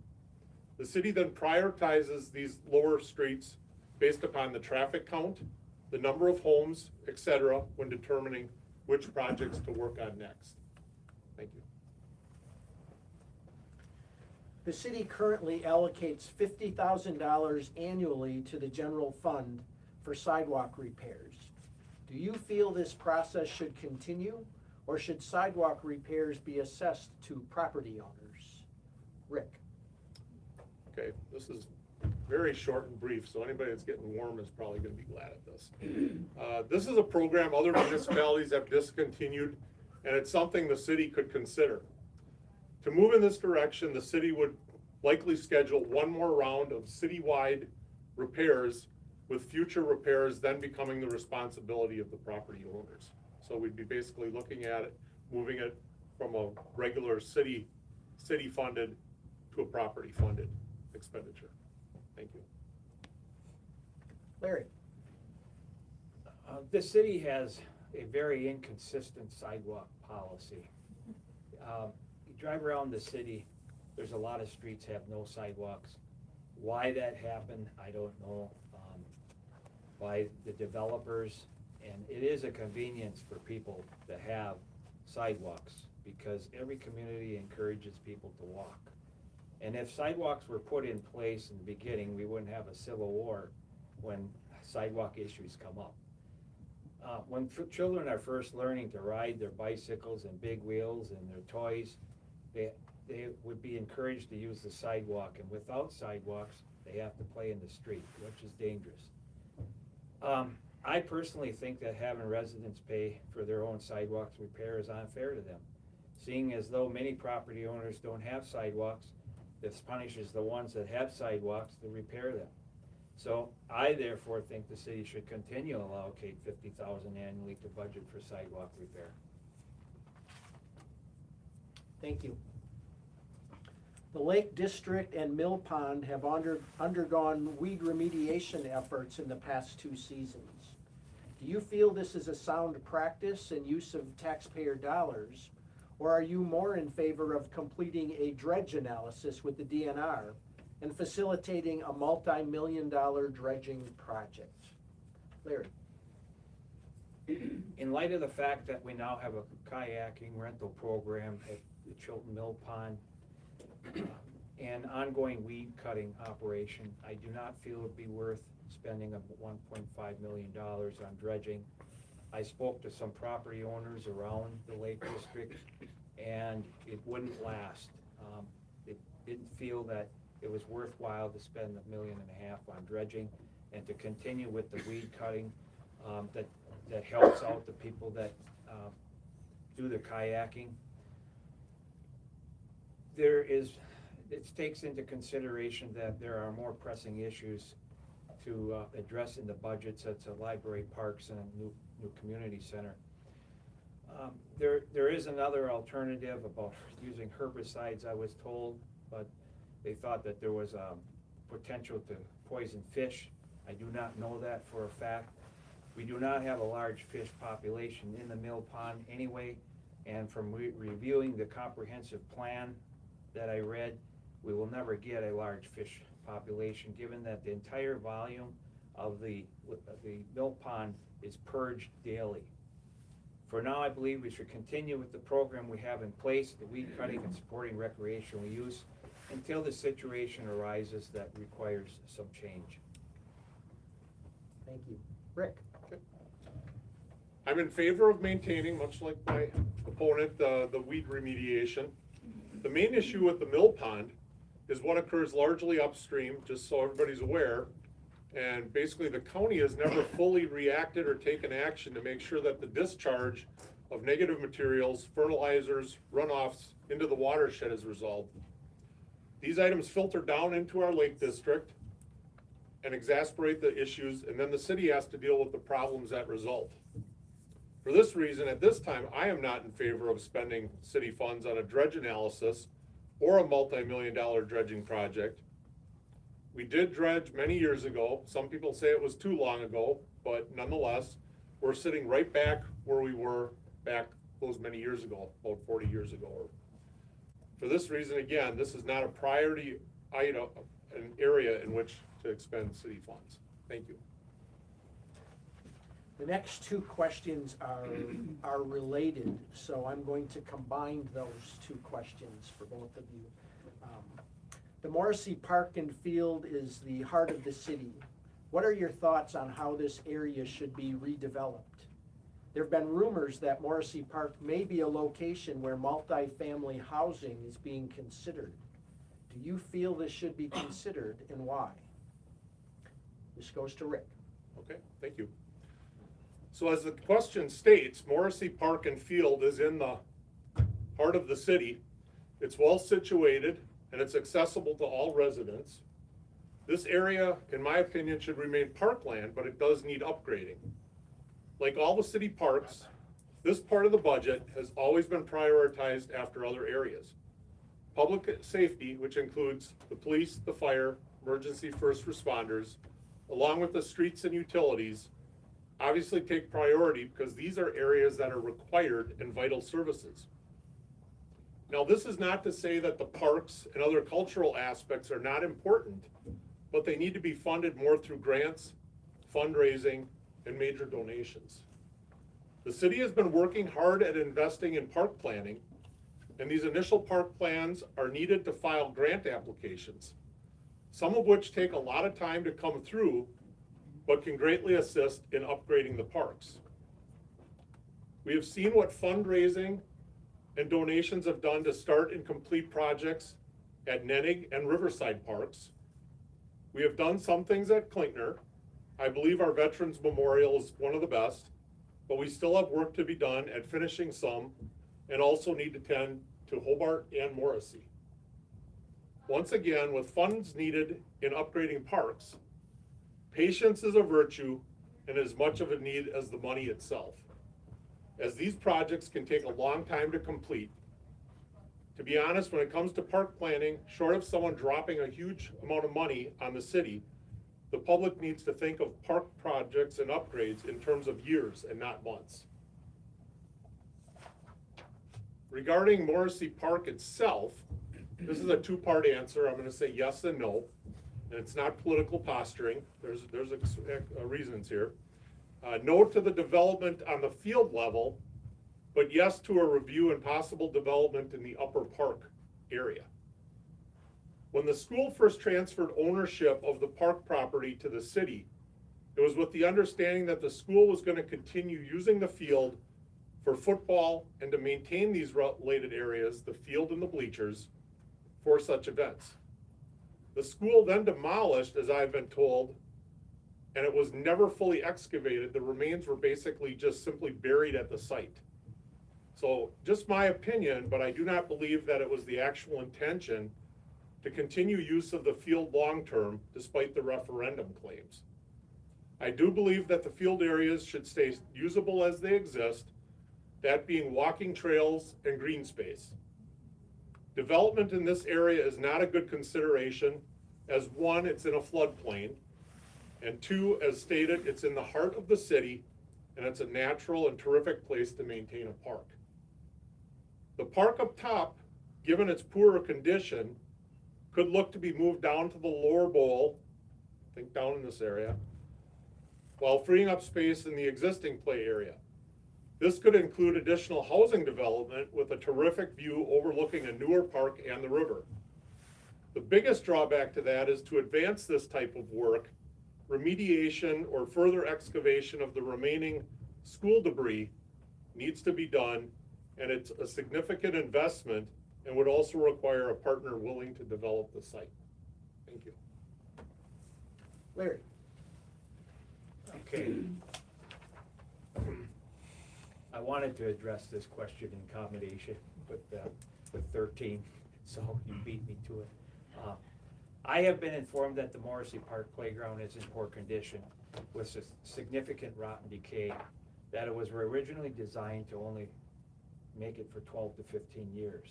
The city then prioritizes these lower streets based upon the traffic count, the number of homes, etc., when determining which projects to work on next. Thank you. The city currently allocates $50,000 annually to the general fund for sidewalk repairs. Do you feel this process should continue, or should sidewalk repairs be assessed to property owners? Rick? Okay, this is very short and brief, so anybody that's getting warm is probably gonna be glad at this. This is a program other municipalities have discontinued, and it's something the city could consider. To move in this direction, the city would likely schedule one more round of citywide repairs, with future repairs then becoming the responsibility of the property owners. So we'd be basically looking at it, moving it from a regular city funded to a property funded expenditure. Thank you. Larry? The city has a very inconsistent sidewalk policy. You drive around the city, there's a lot of streets have no sidewalks. Why that happened, I don't know. By the developers, and it is a convenience for people to have sidewalks because every community encourages people to walk. And if sidewalks were put in place in the beginning, we wouldn't have a civil war when sidewalk issues come up. When children are first learning to ride their bicycles and big wheels and their toys, they would be encouraged to use the sidewalk, and without sidewalks, they have to play in the street, which is dangerous. I personally think that having residents pay for their own sidewalks repair is unfair to them. Seeing as though many property owners don't have sidewalks, this punishes the ones that have sidewalks to repair them. So I therefore think the city should continue to allocate $50,000 annually to budget for sidewalk repair. Thank you. The Lake District and Mill Pond have undergone weed remediation efforts in the past 2 seasons. Do you feel this is a sound practice and use of taxpayer dollars, or are you more in favor of completing a dredge analysis with the DNR and facilitating a multi-million-dollar dredging project? Larry? In light of the fact that we now have a kayaking rental program at the Chilton Mill Pond, and ongoing weed cutting operation, I do not feel it'd be worth spending $1.5 million on dredging. I spoke to some property owners around the Lake District, and it wouldn't last. It didn't feel that it was worthwhile to spend $1.5 million on dredging and to continue with the weed cutting that helps out the people that do the kayaking. It takes into consideration that there are more pressing issues to address in the budget, such as library, parks, and a new community center. There is another alternative about using herbicides, I was told, but they thought that there was potential to poison fish. I do not know that for a fact. We do not have a large fish population in the Mill Pond anyway, and from reviewing the comprehensive plan that I read, we will never get a large fish population, given that the entire volume of the mill pond is purged daily. For now, I believe we should continue with the program we have in place, the weed cutting and supporting recreational use, until the situation arises that requires some change. Thank you. Rick? I'm in favor of maintaining, much like my opponent, the weed remediation. The main issue with the mill pond is what occurs largely upstream, just so everybody's aware. And basically, the county has never fully reacted or taken action to make sure that the discharge of negative materials, fertilizers, runoffs into the watershed is resolved. These items filter down into our lake district and exacerbate the issues, and then the city has to deal with the problems that result. For this reason, at this time, I am not in favor of spending city funds on a dredge analysis or a multi-million-dollar dredging project. We did dredge many years ago. Some people say it was too long ago, but nonetheless, we're sitting right back where we were back those many years ago, about 40 years ago. For this reason, again, this is not a priority item, an area in which to expend city funds. Thank you. The next two questions are related, so I'm going to combine those two questions for both of you. The Morrissey Park and Field is the heart of the city. What are your thoughts on how this area should be redeveloped? There have been rumors that Morrissey Park may be a location where multifamily housing is being considered. Do you feel this should be considered, and why? This goes to Rick. Okay, thank you. So as the question states, Morrissey Park and Field is in the heart of the city. It's well situated and it's accessible to all residents. This area, in my opinion, should remain parkland, but it does need upgrading. Like all the city parks, this part of the budget has always been prioritized after other areas. Public safety, which includes the police, the fire, emergency first responders, along with the streets and utilities, obviously take priority because these are areas that are required and vital services. Now, this is not to say that the parks and other cultural aspects are not important, but they need to be funded more through grants, fundraising, and major donations. The city has been working hard at investing in park planning, and these initial park plans are needed to file grant applications, some of which take a lot of time to come through, but can greatly assist in upgrading the parks. We have seen what fundraising and donations have done to start and complete projects at Nennig and Riverside Parks. We have done some things at Klinkner. I believe our Veterans Memorial is one of the best, but we still have work to be done at finishing some and also need to tend to Hobart and Morrissey. Once again, with funds needed in upgrading parks, patience is a virtue and as much of a need as the money itself, as these projects can take a long time to complete. To be honest, when it comes to park planning, short of someone dropping a huge amount of money on the city, the public needs to think of park projects and upgrades in terms of years and not months. Regarding Morrissey Park itself, this is a two-part answer. I'm going to say yes and no. And it's not political posturing. There's reasons here. No to the development on the field level, but yes to a review and possible development in the upper park area. When the school first transferred ownership of the park property to the city, it was with the understanding that the school was going to continue using the field for football and to maintain these related areas, the field and the bleachers, for such events. The school then demolished, as I've been told, and it was never fully excavated. The remains were basically just simply buried at the site. So just my opinion, but I do not believe that it was the actual intention to continue use of the field long-term, despite the referendum claims. I do believe that the field areas should stay usable as they exist, that being walking trails and green space. Development in this area is not a good consideration, as one, it's in a floodplain, and two, as stated, it's in the heart of the city, and it's a natural and terrific place to maintain a park. The park up top, given its poorer condition, could look to be moved down to the lower bowl, I think down in this area, while freeing up space in the existing play area. This could include additional housing development with a terrific view overlooking a newer park and the river. The biggest drawback to that is to advance this type of work, remediation or further excavation of the remaining school debris needs to be done, and it's a significant investment and would also require a partner willing to develop the site. Thank you. Larry? Okay. I wanted to address this question in combination with 13, so you beat me to it. I have been informed that the Morrissey Park Playground is in poor condition with significant rot and decay, that it was originally designed to only make it for 12 to 15 years.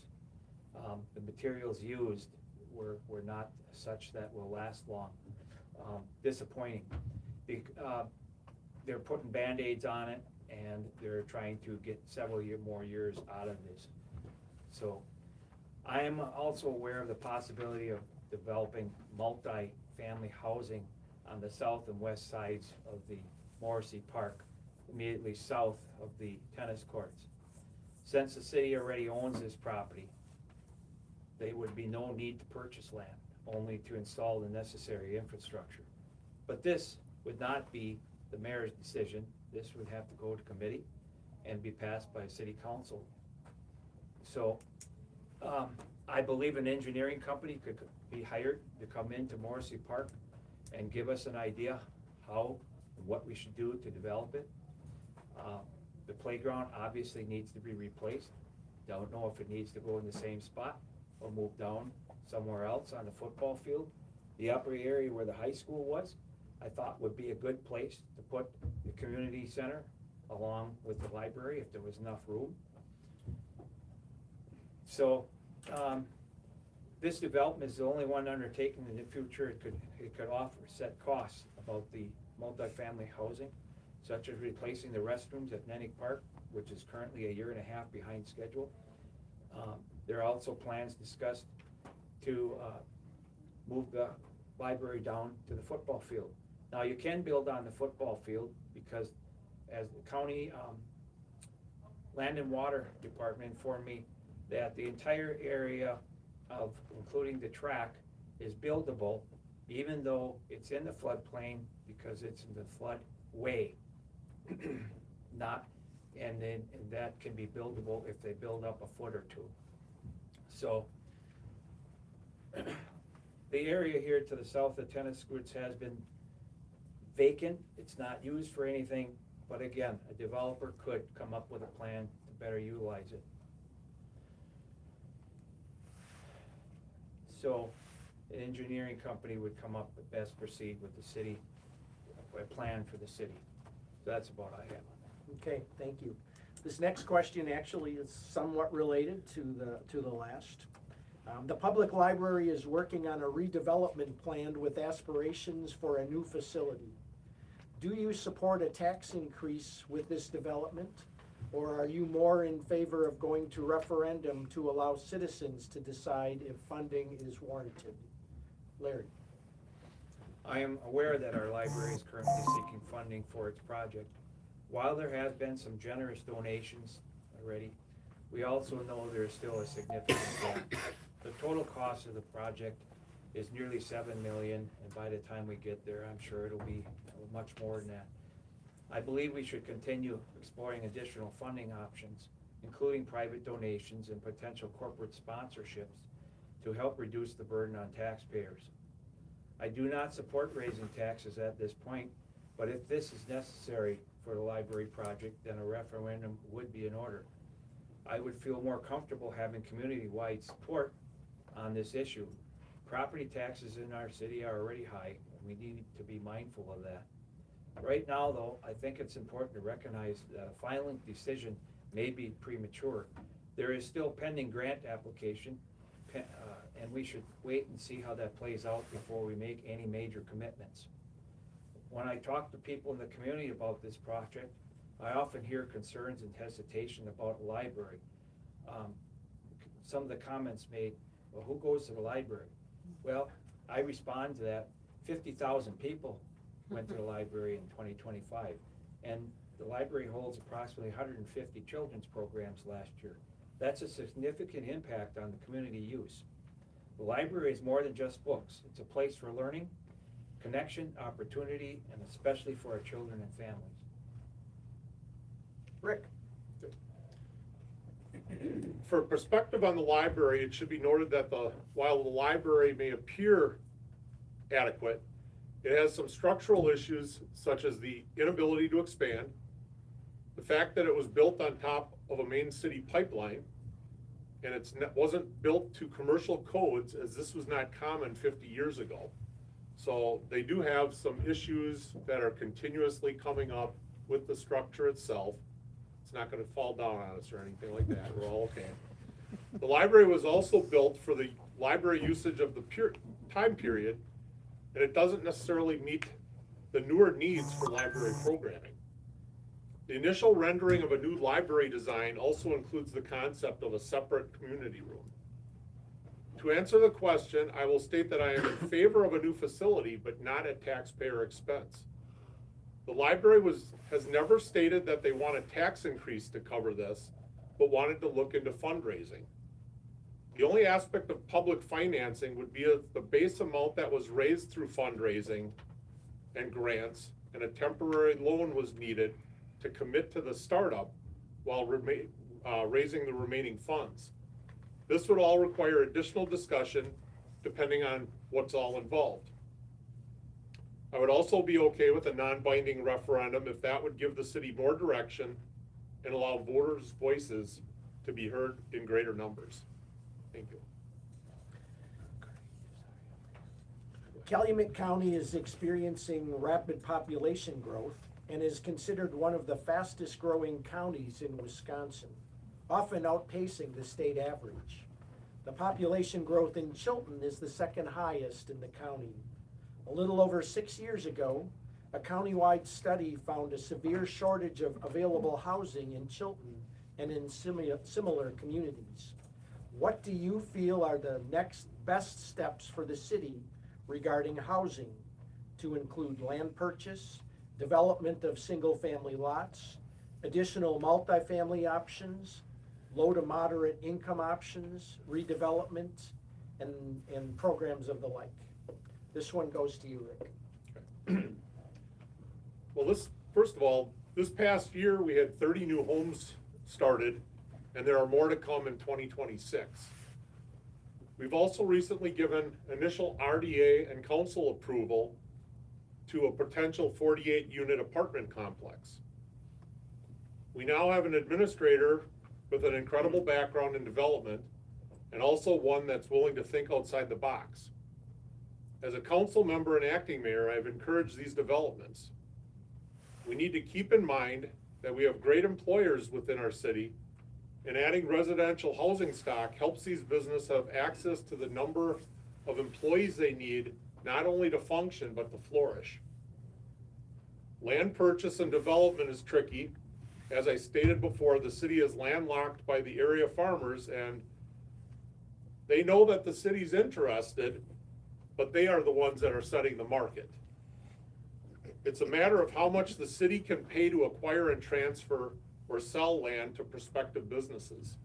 The materials used were not such that will last long. Disappointing. They're putting Band-Aids on it, and they're trying to get several more years out of this. So I am also aware of the possibility of developing multi-family housing on the south and west sides of the Morrissey Park, immediately south of the tennis courts. Since the city already owns this property, there would be no need to purchase land, only to install the necessary infrastructure. But this would not be the mayor's decision. This would have to go to committee and be passed by city council. So I believe an engineering company could be hired to come into Morrissey Park and give us an idea how and what we should do to develop it. The playground obviously needs to be replaced. Don't know if it needs to go in the same spot or move down somewhere else on the football field. The upper area where the high school was, I thought would be a good place to put the community center along with the library if there was enough room. So this development is the only one undertaken in the future. It could offset costs about the multifamily housing, such as replacing the restrooms at Nennick Park, which is currently 1.5 years behind schedule. There are also plans discussed to move the library down to the football field. Now you can build on the football field because as the county Land and Water Department informed me that the entire area of, including the track, is buildable even though it's in the floodplain because it's in the floodway. And that can be buildable if they build up a foot or two. So the area here to the south of tennis courts has been vacant. It's not used for anything, but again, a developer could come up with a plan to better utilize it. So an engineering company would come up with best proceed with the city, a plan for the city. So that's about all I have on that. Okay, thank you. This next question actually is somewhat related to the last. The public library is working on a redevelopment plan with aspirations for a new facility. Do you support a tax increase with this development, or are you more in favor of going to referendum to allow citizens to decide if funding is warranted? Larry? I am aware that our library is currently seeking funding for its project. While there have been some generous donations already, we also know there is still a significant gap. The total cost of the project is nearly $7 million, and by the time we get there, I'm sure it'll be much more than that. I believe we should continue exploring additional funding options, including private donations and potential corporate sponsorships to help reduce the burden on taxpayers. I do not support raising taxes at this point, but if this is necessary for the library project, then a referendum would be in order. I would feel more comfortable having community-wide support on this issue. Property taxes in our city are already high, and we need to be mindful of that. Right now, though, I think it's important to recognize that a final decision may be premature. There is still pending grant application, and we should wait and see how that plays out before we make any major commitments. When I talk to people in the community about this project, I often hear concerns and hesitation about a library. Some of the comments made, well, who goes to the library? Well, I respond to that. 50,000 people went to the library in 2025. And the library holds approximately 150 children's programs last year. That's a significant impact on the community use. The library is more than just books. It's a place for learning, connection, opportunity, and especially for our children and families. Rick? For perspective on the library, it should be noted that while the library may appear adequate, it has some structural issues such as the inability to expand, the fact that it was built on top of a main city pipeline, and it wasn't built to commercial codes, as this was not common 50 years ago. So they do have some issues that are continuously coming up with the structure itself. It's not gonna fall down on us or anything like that, we're all okay. The library was also built for the library usage of the time period, and it doesn't necessarily meet the newer needs for library programming. The initial rendering of a new library design also includes the concept of a separate community room. To answer the question, I will state that I am in favor of a new facility, but not at taxpayer expense. The library has never stated that they want a tax increase to cover this, but wanted to look into fundraising. The only aspect of public financing would be if the base amount that was raised through fundraising and grants and a temporary loan was needed to commit to the startup while raising the remaining funds. This would all require additional discussion depending on what's all involved. I would also be okay with a non-binding referendum if that would give the city more direction and allow voters' voices to be heard in greater numbers. Thank you. Calumet County is experiencing rapid population growth and is considered one of the fastest growing counties in Wisconsin, often outpacing the state average. The population growth in Chilton is the second highest in the county. A little over 6 years ago, a countywide study found a severe shortage of available housing in Chilton and in similar communities. What do you feel are the next best steps for the city regarding housing, to include land purchase, development of single-family lots, additional multifamily options, low to moderate income options, redevelopment, and programs of the like? This one goes to you, Rick. Well, first of all, this past year, we had 30 new homes started, and there are more to come in 2026. We've also recently given initial RDA and council approval to a potential 48-unit apartment complex. We now have an administrator with an incredible background in development, and also one that's willing to think outside the box. As a council member and acting mayor, I've encouraged these developments. We need to keep in mind that we have great employers within our city, and adding residential housing stock helps these businesses have access to the number of employees they need, not only to function, but to flourish. Land purchase and development is tricky. As I stated before, the city is landlocked by the area farmers, and they know that the city's interested, but they are the ones that are setting the market. It's a matter of how much the city can pay to acquire and transfer or sell land to prospective businesses.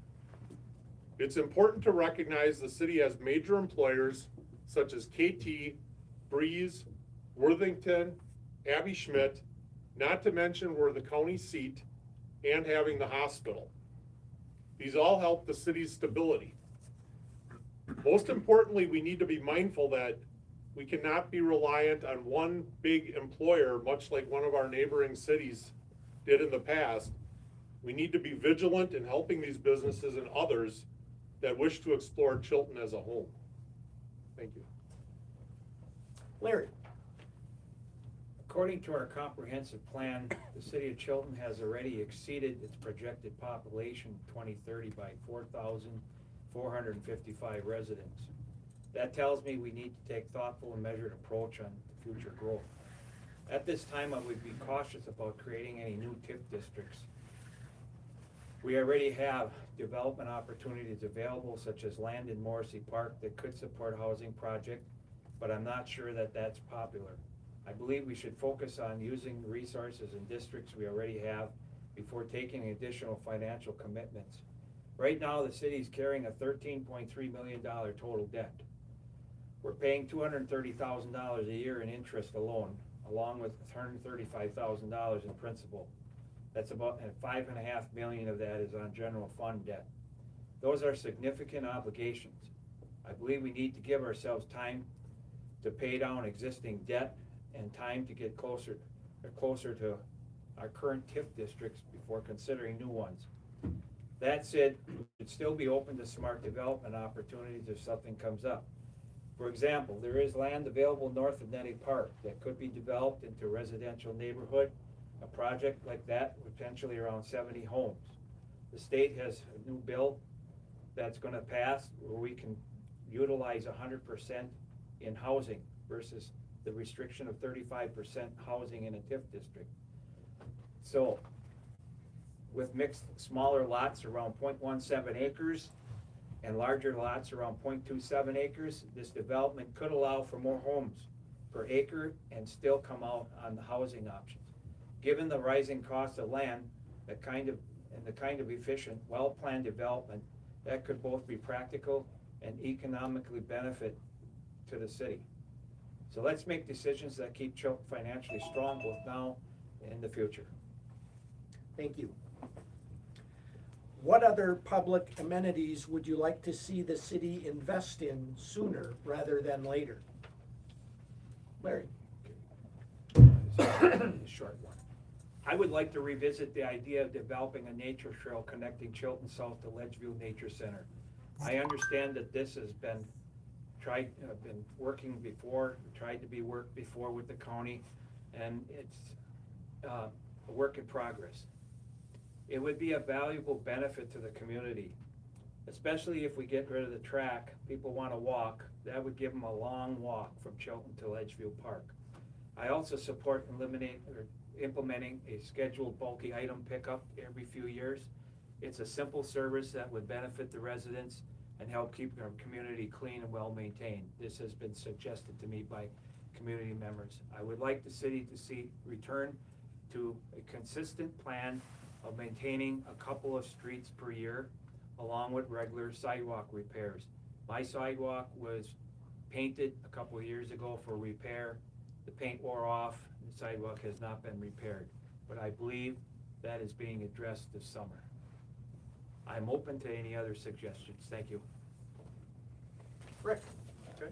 It's important to recognize the city has major employers such as KT, Breeze, Worthington, Abby Schmidt, not to mention we're the county seat and having the hospital. These all help the city's stability. Most importantly, we need to be mindful that we cannot be reliant on one big employer, much like one of our neighboring cities did in the past. We need to be vigilant in helping these businesses and others that wish to explore Chilton as a home. Thank you. Larry? According to our comprehensive plan, the city of Chilton has already exceeded its projected population 2030 by 4,455 residents. That tells me we need to take thoughtful and measured approach on future growth. At this time, I would be cautious about creating any new TIF districts. We already have development opportunities available, such as land in Morrissey Park that could support a housing project, but I'm not sure that that's popular. I believe we should focus on using the resources and districts we already have before taking additional financial commitments. Right now, the city's carrying a $13.3 million total debt. We're paying $230,000 a year in interest alone, along with $135,000 in principal. That's about, and $5.5 million of that is on general fund debt. Those are significant obligations. I believe we need to give ourselves time to pay down existing debt and time to get closer to our current TIF districts before considering new ones. That said, we should still be open to smart development opportunities if something comes up. For example, there is land available north of Nettie Park that could be developed into a residential neighborhood. A project like that, potentially around 70 homes. The state has a new bill that's gonna pass where we can utilize 100% in housing versus the restriction of 35% housing in a TIF district. So, with mixed smaller lots around 0.17 acres and larger lots around 0.27 acres, this development could allow for more homes per acre and still come out on the housing options. Given the rising cost of land, the kind of efficient, well-planned development, that could both be practical and economically benefit to the city. So let's make decisions that keep Chilton financially strong both now and in the future. Thank you. What other public amenities would you like to see the city invest in sooner rather than later? Larry? Short one. I would like to revisit the idea of developing a nature trail connecting Chilton South to Ledgeview Nature Center. I understand that this has been been working before, tried to be worked before with the county, and it's a work in progress. It would be a valuable benefit to the community, especially if we get rid of the track. People want to walk. That would give them a long walk from Chilton to Ledgeview Park. I also support implementing a scheduled bulky item pickup every few years. It's a simple service that would benefit the residents and help keep our community clean and well maintained. This has been suggested to me by community members. I would like the city to return to a consistent plan of maintaining a couple of streets per year, along with regular sidewalk repairs. My sidewalk was painted a couple of years ago for repair. The paint wore off, the sidewalk has not been repaired, but I believe that is being addressed this summer. I'm open to any other suggestions. Thank you. Rick? Okay.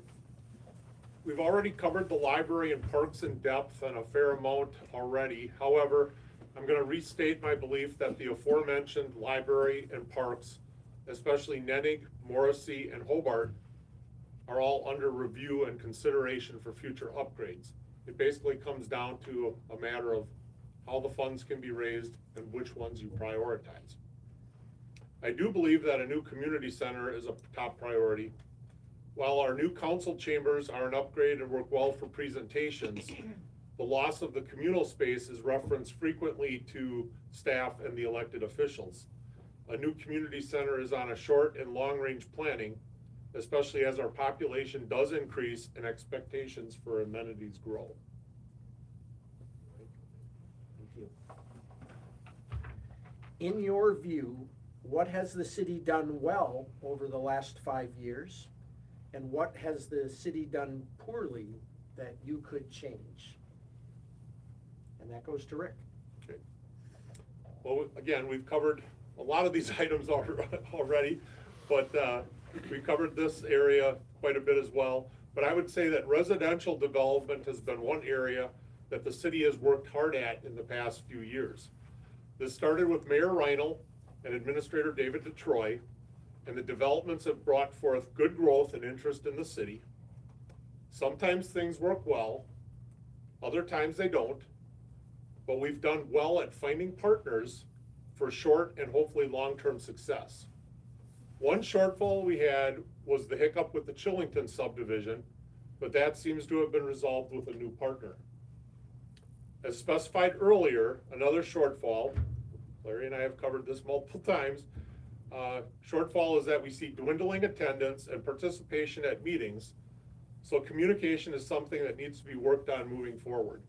We've already covered the library and parks in depth and a fair amount already. However, I'm going to restate my belief that the aforementioned library and parks, especially Nennig, Morrissey, and Hobart, are all under review and consideration for future upgrades. It basically comes down to a matter of how the funds can be raised and which ones you prioritize. I do believe that a new community center is a top priority. While our new council chambers are an upgrade and work well for presentations, the loss of the communal space is referenced frequently to staff and the elected officials. A new community center is on a short and long-range planning, especially as our population does increase and expectations for amenities grow. Thank you. In your view, what has the city done well over the last 5 years? And what has the city done poorly that you could change? And that goes to Rick. Okay. Well, again, we've covered a lot of these items already, but we covered this area quite a bit as well. But I would say that residential development has been one area that the city has worked hard at in the past few years. This started with Mayor Reinl and Administrator David DeTroye, and the developments have brought forth good growth and interest in the city. Sometimes things work well, other times they don't, but we've done well at finding partners for short and hopefully long-term success. One shortfall we had was the hiccup with the Chilton subdivision, but that seems to have been resolved with a new partner. As specified earlier, another shortfall, Larry and I have covered this multiple times, shortfall is that we see dwindling attendance and participation at meetings, So communication is something that needs to be worked on moving forward.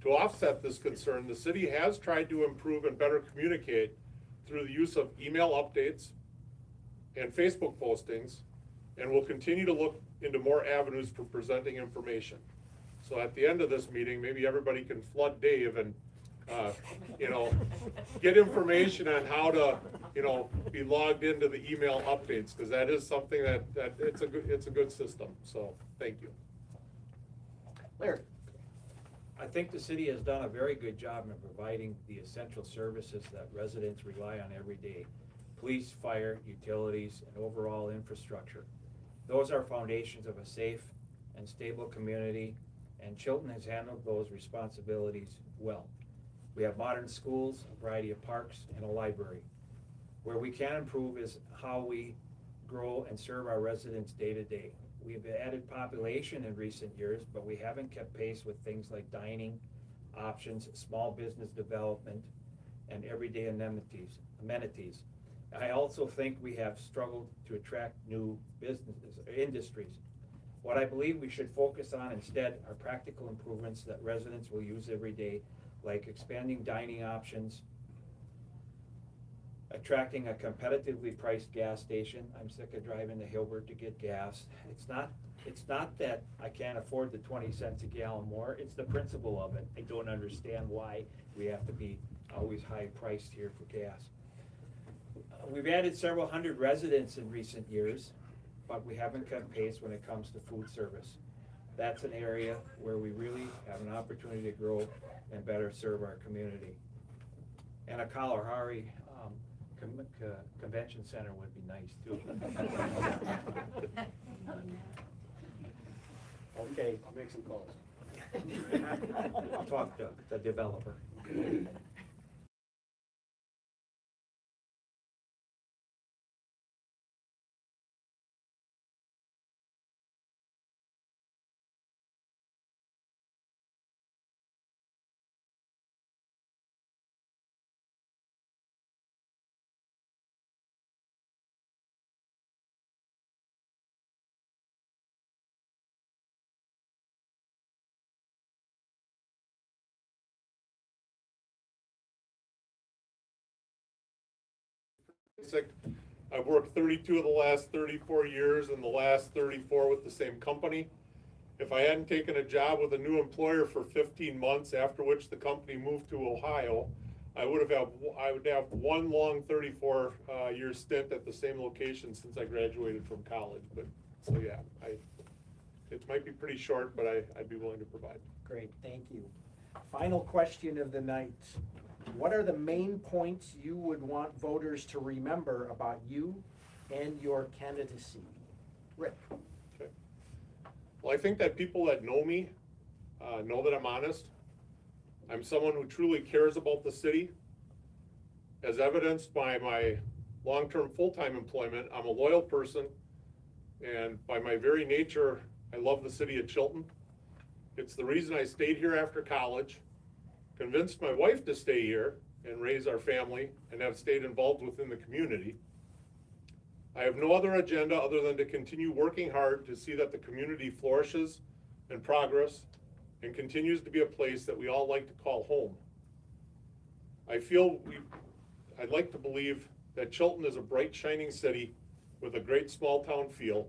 To offset this concern, the city has tried to improve and better communicate through the use of email updates and Facebook postings, and will continue to look into more avenues for presenting information. So at the end of this meeting, maybe everybody can flood Dave and, get information on how to, be logged into the email updates, because that is something that it's a good system, so, thank you. Larry? I think the city has done a very good job in providing the essential services that residents rely on every day. Police, fire, utilities, and overall infrastructure. Those are foundations of a safe and stable community, and Chilton has handled those responsibilities well. We have modern schools, a variety of parks, and a library. Where we can improve is how we grow and serve our residents day to day. We've added population in recent years, but we haven't kept pace with things like dining options, small business development, and everyday amenities. I also think we have struggled to attract new businesses or industries. What I believe we should focus on instead are practical improvements that residents will use every day, like expanding dining options, attracting a competitively priced gas station. I'm sick of driving to Hilbert to get gas. It's not that I can't afford the 20 cents a gallon more, it's the principle of it. I don't understand why we have to be always high priced here for gas. We've added several hundred residents in recent years, but we haven't kept pace when it comes to food service. That's an area where we really have an opportunity to grow and better serve our community. And a Kalahari convention center would be nice too. Okay. I'll make some calls. I'll talk to the developer. I've worked 32 of the last 34 years, and the last 34 with the same company. If I hadn't taken a job with a new employer for 15 months, after which the company moved to Ohio, I would have one long 34 year stint at the same location since I graduated from college. But so yeah, it might be pretty short, but I'd be willing to provide. Great, thank you. Final question of the night. What are the main points you would want voters to remember about you and your candidacy? Rick? Okay. Well, I think that people that know me know that I'm honest. I'm someone who truly cares about the city. As evidenced by my long-term full-time employment, I'm a loyal person, and by my very nature, I love the city of Chilton. It's the reason I stayed here after college, convinced my wife to stay here and raise our family, and have stayed involved within the community. I have no other agenda other than to continue working hard to see that the community flourishes and progress and continues to be a place that we all like to call home. I'd like to believe that Chilton is a bright, shining city with a great small town feel.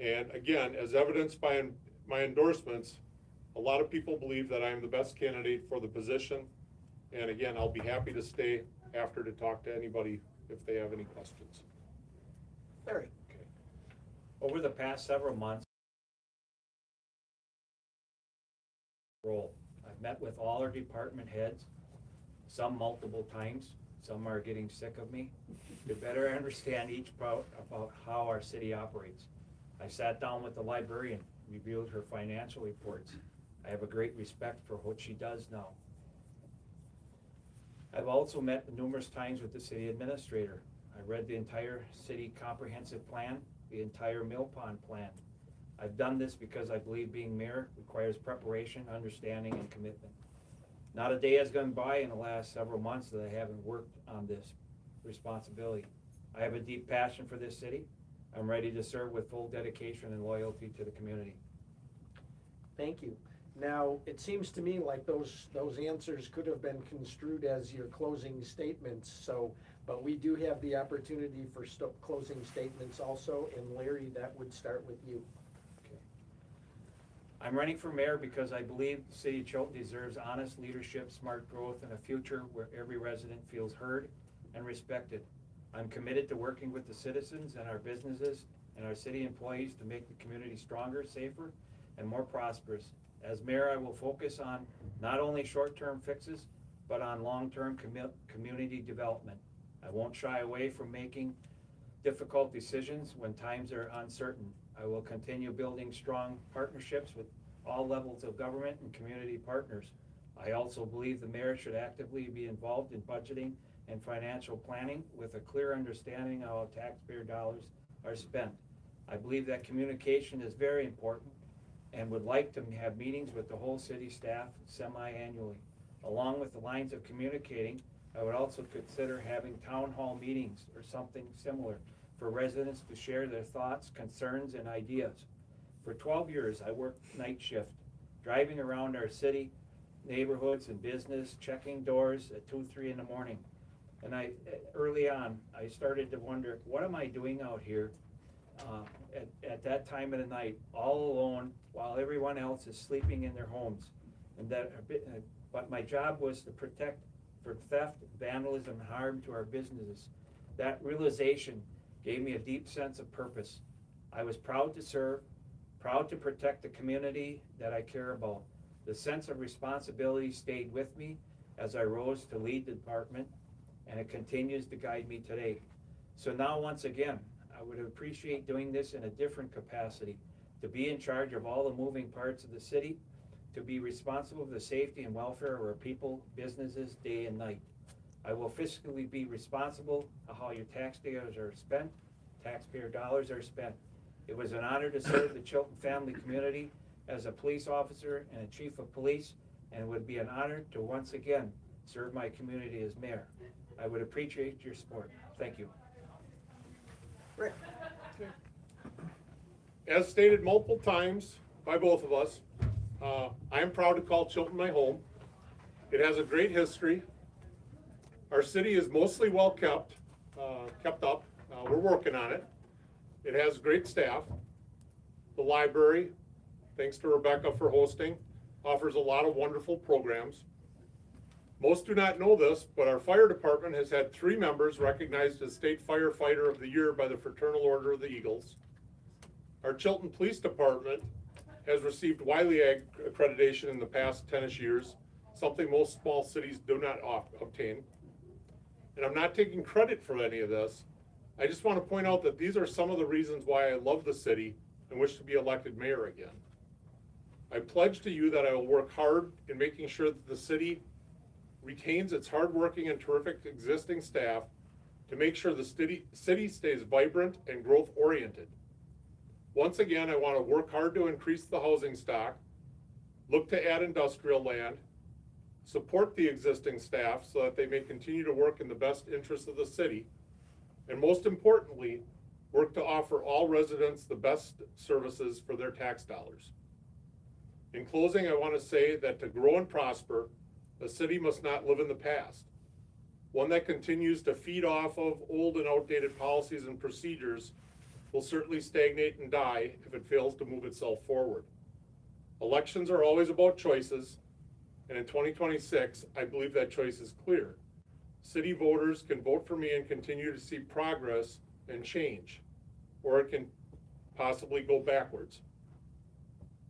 And again, as evidenced by my endorsements, a lot of people believe that I am the best candidate for the position. And again, I'll be happy to stay after to talk to anybody if they have any questions. Larry? Okay. Over the past several months, I've met with all our department heads, some multiple times. Some are getting sick of me, to better understand about how our city operates. I sat down with the librarian, reviewed her financial reports. I have a great respect for what she does now. I've also met numerous times with the city administrator. I read the entire city comprehensive plan, the entire Mill Pond plan. I've done this because I believe being mayor requires preparation, understanding, and commitment. Not a day has gone by in the last several months that I haven't worked on this responsibility. I have a deep passion for this city. I'm ready to serve with full dedication and loyalty to the community. Thank you. Now, it seems to me like those answers could have been construed as your closing statements, so, but we do have the opportunity for closing statements also, and Larry, that would start with you. I'm running for mayor because I believe the city of Chilton deserves honest leadership, smart growth, and a future where every resident feels heard and respected. I'm committed to working with the citizens and our businesses and our city employees to make the community stronger, safer, and more prosperous. As mayor, I will focus on not only short-term fixes, but on long-term community development. I won't shy away from making difficult decisions when times are uncertain. I will continue building strong partnerships with all levels of government and community partners. I also believe the mayor should actively be involved in budgeting and financial planning with a clear understanding of how taxpayer dollars are spent. I believe that communication is very important and would like to have meetings with the whole city staff semi-annually. Along with the lines of communicating, I would also consider having town hall meetings or something similar for residents to share their thoughts, concerns, and ideas. For 12 years, I worked night shift, driving around our city, neighborhoods, and business, checking doors at 2, 3 in the morning. And early on, I started to wonder, what am I doing out here at that time of the night, all alone, while everyone else is sleeping in their homes? But my job was to protect for theft, vandalism, and harm to our businesses. That realization gave me a deep sense of purpose. I was proud to serve, proud to protect the community that I care about. The sense of responsibility stayed with me as I rose to lead the department, and it continues to guide me today. So now, once again, I would appreciate doing this in a different capacity, to be in charge of all the moving parts of the city, to be responsible for the safety and welfare of our people, businesses, day and night. I will fiscally be responsible of how your taxpayers are spent, taxpayer dollars are spent. It was an honor to serve the Chilton family community as a police officer and a chief of police, and it would be an honor to once again serve my community as mayor. I would appreciate your support. Thank you. Rick? As stated multiple times by both of us, I am proud to call Chilton my home. It has a great history. Our city is mostly well kept up. We're working on it. It has great staff. The library, thanks to Rebecca for hosting, offers a lot of wonderful programs. Most do not know this, but our fire department has had 3 members recognized as State Firefighter of the Year by the Fraternal Order of the Eagles. Our Chilton Police Department has received Wiley accreditation in the past 10-ish years, something most small cities do not obtain. And I'm not taking credit for any of this. I just want to point out that these are some of the reasons why I love the city and wish to be elected mayor again. I pledge to you that I will work hard in making sure that the city retains its hardworking and terrific existing staff to make sure the city stays vibrant and growth-oriented. Once again, I want to work hard to increase the housing stock, look to add industrial land, support the existing staff so that they may continue to work in the best interest of the city, and most importantly, work to offer all residents the best services for their tax dollars. In closing, I want to say that to grow and prosper, a city must not live in the past. One that continues to feed off of old and outdated policies and procedures will certainly stagnate and die if it fails to move itself forward. Elections are always about choices, and in 2026, I believe that choice is clear. City voters can vote for me and continue to see progress and change, or it can possibly go backwards.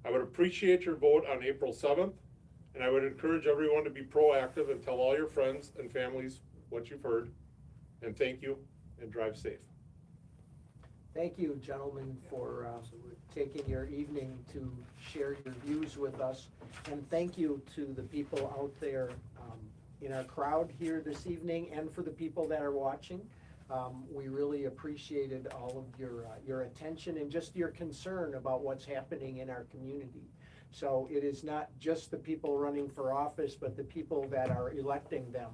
I would appreciate your vote on April 7th, and I would encourage everyone to be proactive and tell all your friends and families what you've heard. And thank you, and drive safe. Thank you, gentlemen, for taking your evening to share your views with us. And thank you to the people out there in our crowd here this evening, and for the people that are watching. We really appreciated all of your attention and just your concern about what's happening in our community. So it is not just the people running for office, but the people that are electing them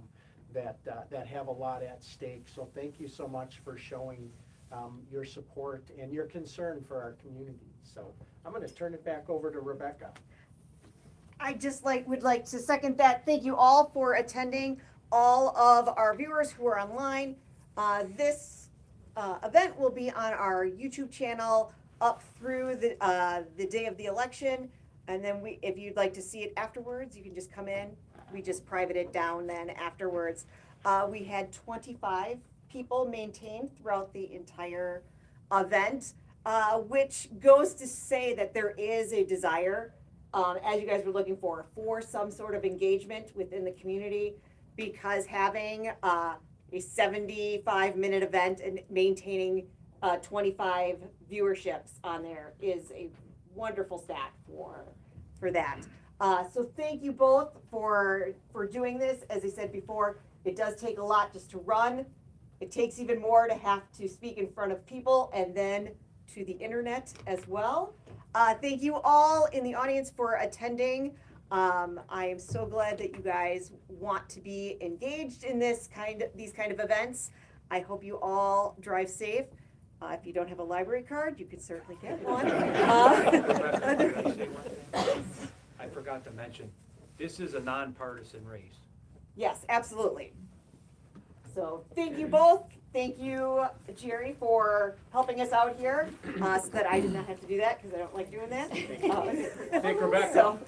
that have a lot at stake. So thank you so much for showing your support and your concern for our community. So I'm gonna turn it back over to Rebecca. I just would like to second that. Thank you all for attending, all of our viewers who are online. This event will be on our YouTube channel up through the day of the election. And then if you'd like to see it afterwards, you can just come in. We just private it down then afterwards. We had 25 people maintained throughout the entire event, which goes to say that there is a desire, as you guys were looking for some sort of engagement within the community, because having a 75-minute event and maintaining 25 viewerships on there is a wonderful stat for that. So thank you both for doing this. As I said before, it does take a lot just to run. It takes even more to have to speak in front of people and then to the internet as well. Thank you all in the audience for attending. I am so glad that you guys want to be engaged in these kind of events. I hope you all drive safe. If you don't have a library card, you can certainly get one. I forgot to mention, this is a nonpartisan race. Yes, absolutely. So thank you both. Thank you, Jerry, for helping us out here, so that I did not have to do that because I don't like doing that. Thank Rebecca. So.